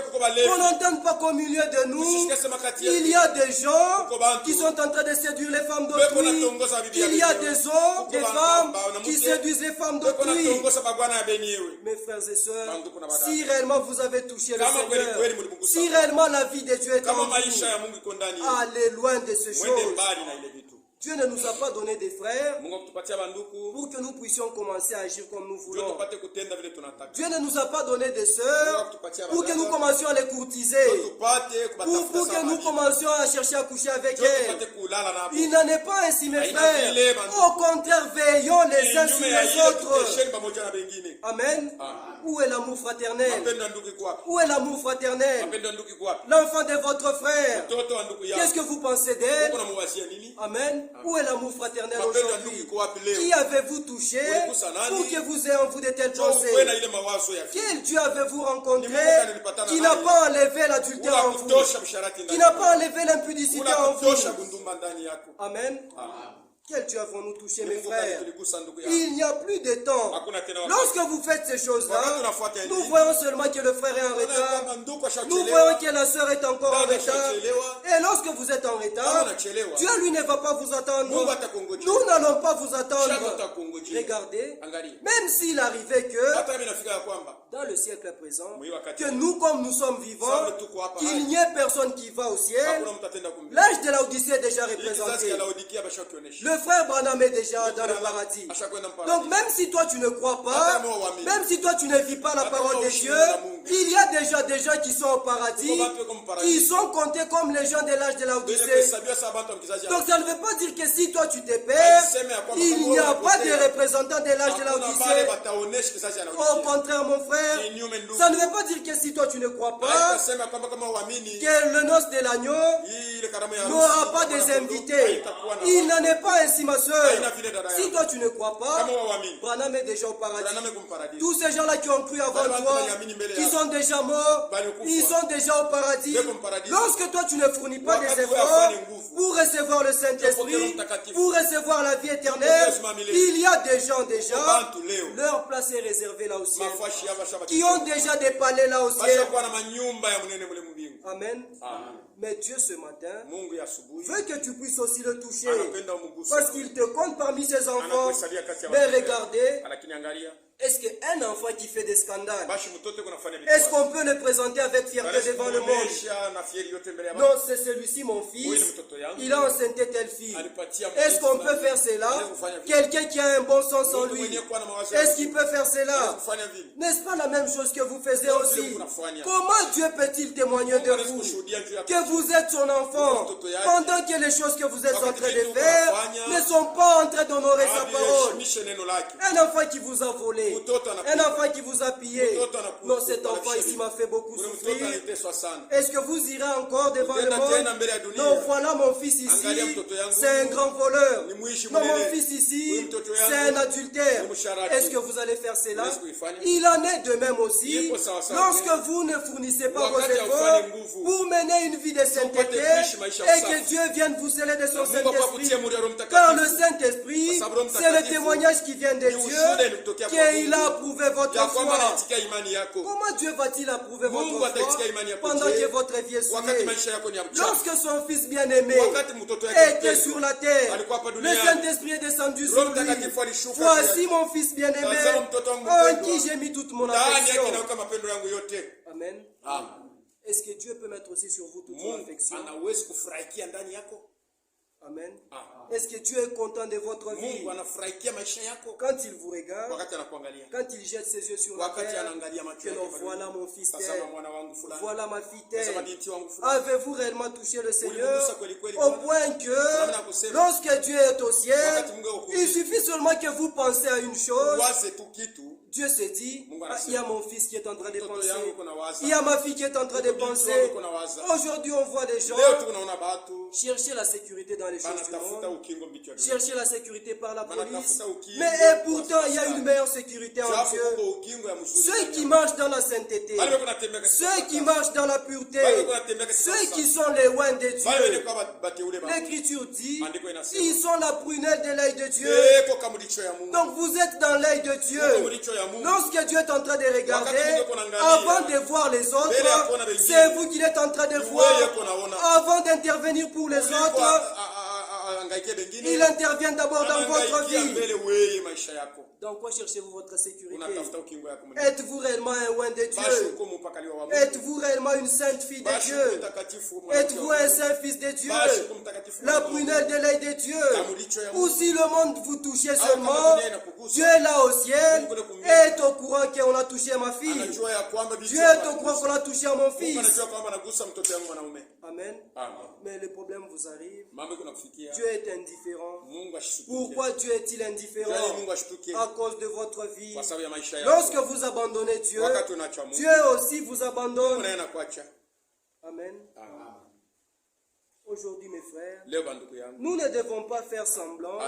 on n'entend pas qu'au milieu de nous, il y a des gens qui sont en train de séduire les femmes d'autrui. Il y a des hommes, des femmes qui séduisent les femmes d'autrui. Mes frères et sœurs, si réellement vous avez touché le Seigneur, si réellement la vie de Dieu est en vous, allez loin de ces choses. Dieu ne nous a pas donné des frères pour que nous puissions commencer à agir comme nous voulons. Dieu ne nous a pas donné des sœurs pour que nous commencions à les courtiser, pour que nous commencions à chercher à coucher avec elles. Il n'en est pas ainsi, mes frères. Au contraire, veillons les uns sur les autres. Amen. Où est l'amour fraternel? Où est l'amour fraternel? L'enfant de votre frère, qu'est-ce que vous pensez d'elle? Amen. Où est l'amour fraternel aujourd'hui? Qui avez-vous touché pour que vous ayez en vous de telles pensées? Quel Dieu avez-vous rencontré qui n'a pas enlevé l'adultère en vous, qui n'a pas enlevé l'impudicité en vous? Amen. Quel Dieu avons-nous touché, mes frères? Il n'y a plus de temps. Lorsque vous faites ces choses-là, nous voyons seulement que le frère est en retard. Nous voyons que la sœur est encore en retard. Et lorsque vous êtes en retard, Dieu, lui, ne va pas vous attendre. Nous n'allons pas vous attendre. Regardez, même s'il arrivait que, dans le siècle présent, que nous, comme nous sommes vivants, qu'il n'y ait personne qui va au ciel, l'âge de l'Odyssée est déjà représenté. Le frère Branham est déjà dans le paradis. Donc même si toi tu ne crois pas, même si toi tu ne vis pas la parole de Dieu, il y a déjà des gens qui sont au paradis, qui sont comptés comme les gens de l'âge de l'Odyssée. Donc ça ne veut pas dire que si toi tu te perds, il n'y a pas de représentants de l'âge de l'Odyssée. Au contraire, mon frère, ça ne veut pas dire que si toi tu ne crois pas, que le noce de l'agneau n'aura pas des invités. Il n'en est pas ainsi, ma soeur. Si toi tu ne crois pas, Branham est déjà au paradis. Tous ces gens-là qui ont cru avant toi, qui sont déjà morts, ils sont déjà au paradis. Lorsque toi tu ne fournis pas des efforts pour recevoir le Saint-Esprit, pour recevoir la vie éternelle, il y a des gens déjà, leur place est réservée là au ciel, qui ont déjà des palais là au ciel. Amen. Mais Dieu ce matin veut que tu puisses aussi le toucher, parce qu'il te compte parmi ses enfants. Mais regardez, est-ce qu'un enfant qui fait des scandales, est-ce qu'on peut le présenter avec fierté devant le monde? Non, c'est celui-ci mon fils, il a enceinté telle fille. Est-ce qu'on peut faire cela? Quelqu'un qui a un bon sens en lui, est-ce qu'il peut faire cela? N'est-ce pas la même chose que vous faisiez aussi? Comment Dieu peut-il témoigner de vous, que vous êtes son enfant, pendant que les choses que vous êtes en train de faire ne sont pas en train d'honorer sa parole? Un enfant qui vous a volé, pillé. Un enfant qui vous a pillé. Non, cet enfant ici m'a fait beaucoup souffrir. Est-ce que vous irez encore devant le monde? Non, voilà mon fils ici. C'est un grand voleur. Non, mon fils ici, c'est un adultère. Est-ce que vous allez faire cela? Il en est de même aussi. Lorsque vous ne fournissez pas vos efforts pour mener une vie de sainteté et que Dieu vienne vous sceller de son Saint-Esprit. Car le Saint-Esprit, c'est le témoignage qui vient de Dieu, qu'il a approuvé votre foi. Comment Dieu va-t-il approuver votre foi pendant que votre vie est souillée? Lorsque son fils bien-aimé était sur la terre, le Saint-Esprit est descendu sur lui. Voici mon fils bien-aimé, en qui j'ai mis toute mon affection. Amen. Est-ce que Dieu peut mettre aussi sur vous toute son affection? Amen. Est-ce que Dieu est content de votre vie? Quand il vous regarde, quand il jette ses yeux sur la terre, que l'on voilà mon fils terre, voilà ma fille terre. Avez-vous réellement touché le Seigneur au point que lorsque Dieu est au ciel, il suffit seulement que vous pensez à une chose. Dieu se dit, il y a mon fils qui est en train de penser, il y a ma fille qui est en train de penser. Aujourd'hui on voit des gens chercher la sécurité dans les choses du monde, chercher la sécurité par la police, mais et pourtant il y a une meilleure sécurité en Dieu. Ceux qui marchent dans la sainteté, ceux qui marchent dans la pureté, ceux qui sont les oins de Dieu, l'Écriture dit, ils sont la prunelle de l'œil de Dieu. Donc vous êtes dans l'œil de Dieu. Lorsque Dieu est en train de regarder, avant de voir les autres, c'est vous qu'il est en train de voir. Avant d'intervenir pour les autres, il intervient d'abord dans votre vie. Dans quoi cherchez-vous votre sécurité? Êtes-vous réellement un oint de Dieu? Êtes-vous réellement une sainte fille de Dieu? Êtes-vous un saint fils de Dieu? La prunelle de l'œil de Dieu? Ou si le monde vous touchait seulement, Dieu est là au ciel, est au courant qu'on a touché ma fille. Dieu est au courant qu'on a touché à mon fils. Amen. Mais le problème vous arrive. Dieu est indifférent. Pourquoi Dieu est-il indifférent? À cause de votre vie. Lorsque vous abandonnez Dieu, Dieu aussi vous abandonne. Amen. Aujourd'hui, mes frères, nous ne devons pas faire semblant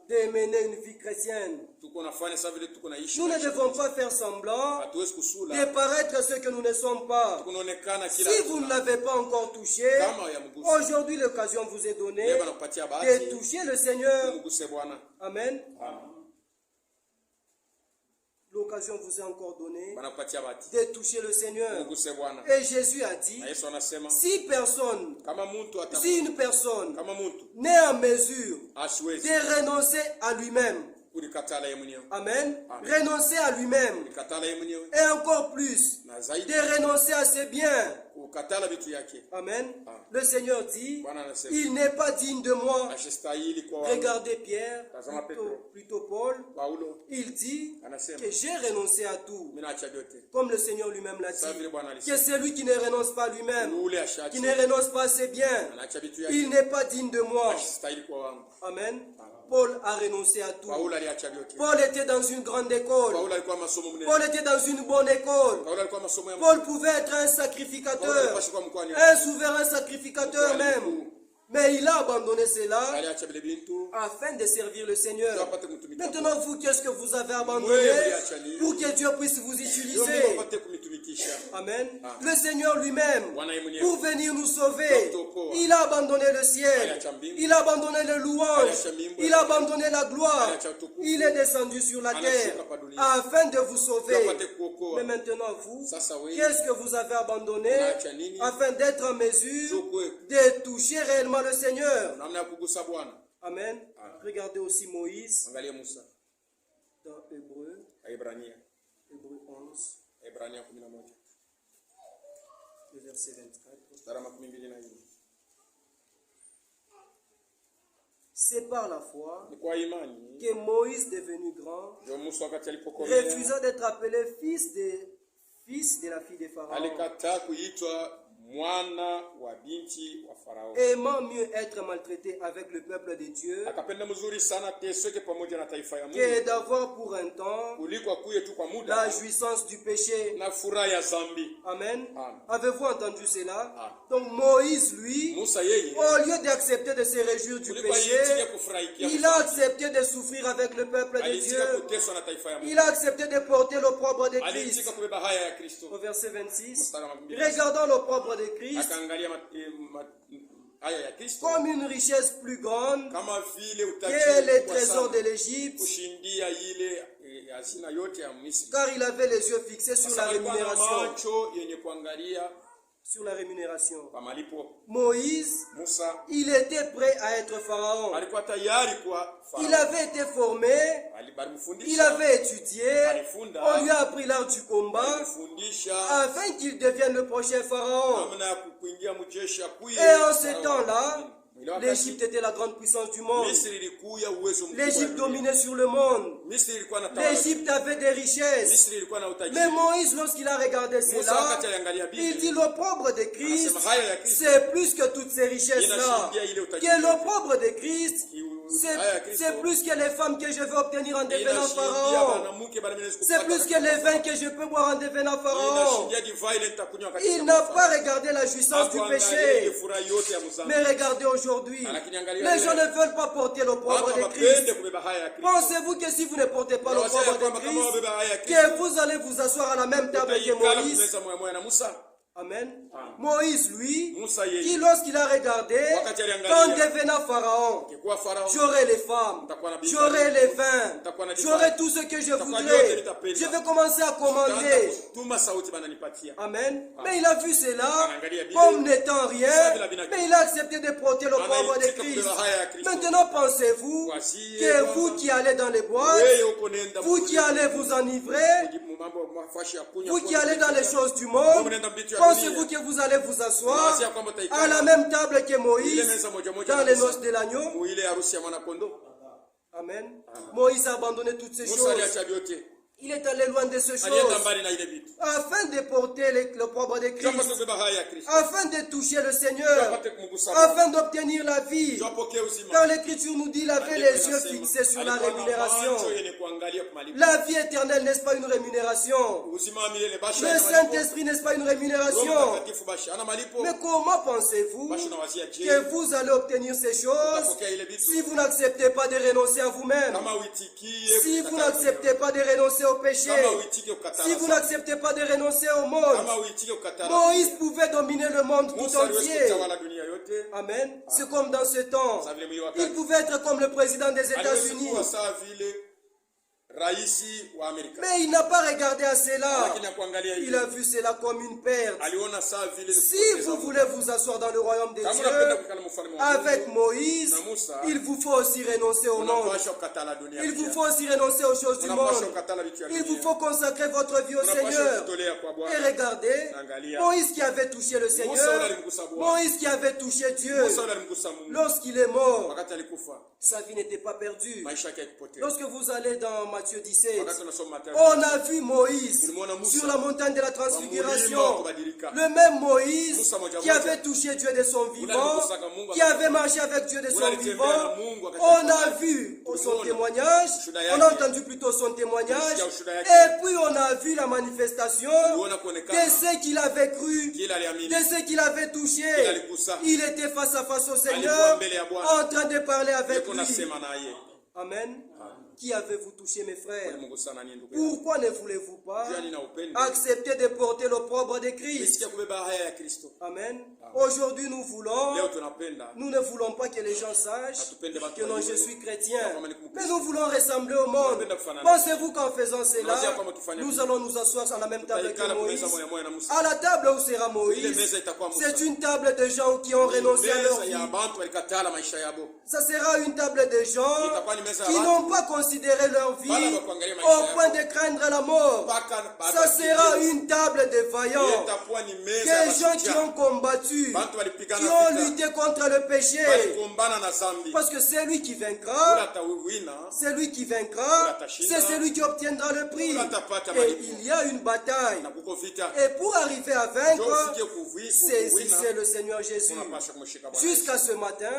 de mener une vie chrétienne. Nous ne devons pas faire semblant de paraître ce que nous ne sommes pas. Si vous ne l'avez pas encore touché, aujourd'hui l'occasion vous est donnée de toucher le Seigneur. Amen. L'occasion vous est encore donnée de toucher le Seigneur. Et Jésus a dit, si une personne n'est en mesure de renoncer à lui-même, amen, renoncer à lui-même, et encore plus, de renoncer à ses biens, amen, le Seigneur dit, il n'est pas digne de moi. Regardez Pierre, plutôt Paul, il dit que j'ai renoncé à tout, comme le Seigneur lui-même l'a dit, que celui qui ne renonce pas à lui-même, qui ne renonce pas à ses biens, il n'est pas digne de moi. Amen. Paul a renoncé à tout. Paul était dans une grande école. Paul était dans une bonne école. Paul pouvait être un sacrificateur, un souverain sacrificateur même. Mais il a abandonné cela afin de servir le Seigneur. Maintenant, vous, qu'est-ce que vous avez abandonné pour que Dieu puisse vous utiliser? Amen. Le Seigneur lui-même, pour venir nous sauver, il a abandonné le ciel, il a abandonné le louange, il a abandonné la gloire, il est descendu sur la terre afin de vous sauver. Mais maintenant, vous, qu'est-ce que vous avez abandonné afin d'être en mesure de toucher réellement le Seigneur? Amen. Regardez aussi Moïse dans Hébreu 11, le verset 24. C'est par la foi que Moïse, devenu grand, refusa d'être appelé fils de la fille de Pharaon. aimant mieux être maltraité avec le peuple de Dieu que d'avoir pour un temps la jouissance du péché. Amen. Avez-vous entendu cela? Donc Moïse, lui, au lieu d'accepter de se réjouir du péché, il a accepté de souffrir avec le peuple de Dieu. Il a accepté de porter l'opprobre de Christ. Au verset 26, regardant l'opprobre de Christ comme une richesse plus grande que les trésors de l'Égypte, car il avait les yeux fixés sur la rémunération. Sur la rémunération. Moïse, il était prêt à être pharaon. Il avait été formé, il avait étudié, on lui a appris l'art du combat afin qu'il devienne le prochain pharaon. Et en ce temps-là, l'Égypte était la grande puissance du monde. L'Égypte dominait sur le monde. L'Égypte avait des richesses. Mais Moïse, lorsqu'il a regardé cela, il dit l'opprobre de Christ, c'est plus que toutes ces richesses-là. Que l'opprobre de Christ, c'est plus que les femmes que je veux obtenir en devenant pharaon. C'est plus que les vins que je peux boire en devenant pharaon. Il n'a pas regardé la jouissance du péché. Mais regardez aujourd'hui, les gens ne veulent pas porter l'opprobre de Christ. Pensez-vous que si vous ne portez pas l'opprobre de Christ, que vous allez vous asseoir à la même table que Moïse? Amen. Moïse, lui, qui lorsqu'il a regardé, qu'en devenant pharaon, j'aurai les femmes, j'aurai les vins, j'aurai tout ce que je voudrais. Je vais commencer à commander. Amen. Mais il a vu cela comme n'étant rien, mais il a accepté de porter l'opprobre de Christ. Maintenant, pensez-vous que vous qui allez dans les boîtes, vous qui allez vous enivrer, vous qui allez dans les choses du monde, pensez-vous que vous allez vous asseoir à la même table que Moïse dans les noces de l'agneau? Amen. Moïse a abandonné toutes ces choses. Il est allé loin de ces choses afin de porter l'opprobre de Christ, afin de toucher le Seigneur, afin d'obtenir la vie. Car l'Écriture nous dit, il avait les yeux fixés sur la rémunération. La vie éternelle, n'est-ce pas une rémunération? Le Saint-Esprit, n'est-ce pas une rémunération? Mais comment pensez-vous que vous allez obtenir ces choses si vous n'acceptez pas de renoncer à vous-même, si vous n'acceptez pas de renoncer au péché, si vous n'acceptez pas de renoncer au monde? Moïse pouvait dominer le monde tout entier. Amen. C'est comme dans ce temps. Il pouvait être comme le président des États-Unis. Mais il n'a pas regardé à cela. Il a vu cela comme une perte. Si vous voulez vous asseoir dans le royaume des dieux avec Moïse, il vous faut aussi renoncer au monde. Il vous faut aussi renoncer aux choses du monde. Il vous faut consacrer votre vie au Seigneur. Et regardez, Moïse qui avait touché le Seigneur, Moïse qui avait touché Dieu, lorsqu'il est mort, sa vie n'était pas perdue. Lorsque vous allez dans Matthieu 17, on a vu Moïse sur la montagne de la transfiguration. Le même Moïse qui avait touché Dieu de son vivant, qui avait marché avec Dieu de son vivant. On a vu son témoignage, on a entendu plutôt son témoignage, et puis on a vu la manifestation de ce qu'il avait cru, de ce qu'il avait touché. Il était face à face au Seigneur, en train de parler avec lui. Amen. Qui avez-vous touché, mes frères? Pourquoi ne voulez-vous pas accepter de porter l'opprobre de Christ? Amen. Aujourd'hui, nous ne voulons pas que les gens sachent que non, je suis chrétien, mais nous voulons ressembler au monde. Pensez-vous qu'en faisant cela, nous allons nous asseoir à la même table que Moïse? À la table où sera Moïse, c'est une table de gens qui ont renoncé à leur vie. Ça sera une table de gens qui n'ont pas considéré considérer leur vie au point de craindre la mort. Ça sera une table de vaillants. Des gens qui ont combattu, qui ont lutté contre le péché. Parce que c'est lui qui vaincra, c'est lui qui vaincra, c'est celui qui obtiendra le prix. Et il y a une bataille. Et pour arriver à vaincre, saisissez le Seigneur Jésus. Jusqu'à ce matin,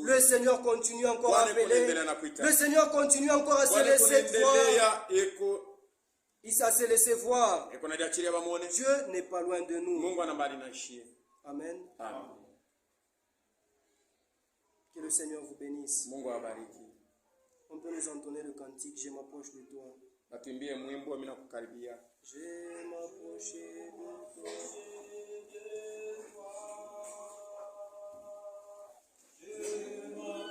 le Seigneur continue encore à appeler. Le Seigneur continue encore à se laisser voir. Il s'est laissé voir. Dieu n'est pas loin de nous. Amen. Que le Seigneur vous bénisse. On peut nous entonner le cantique, je m'approche de toi. Je m'approche de toi. Je m'approche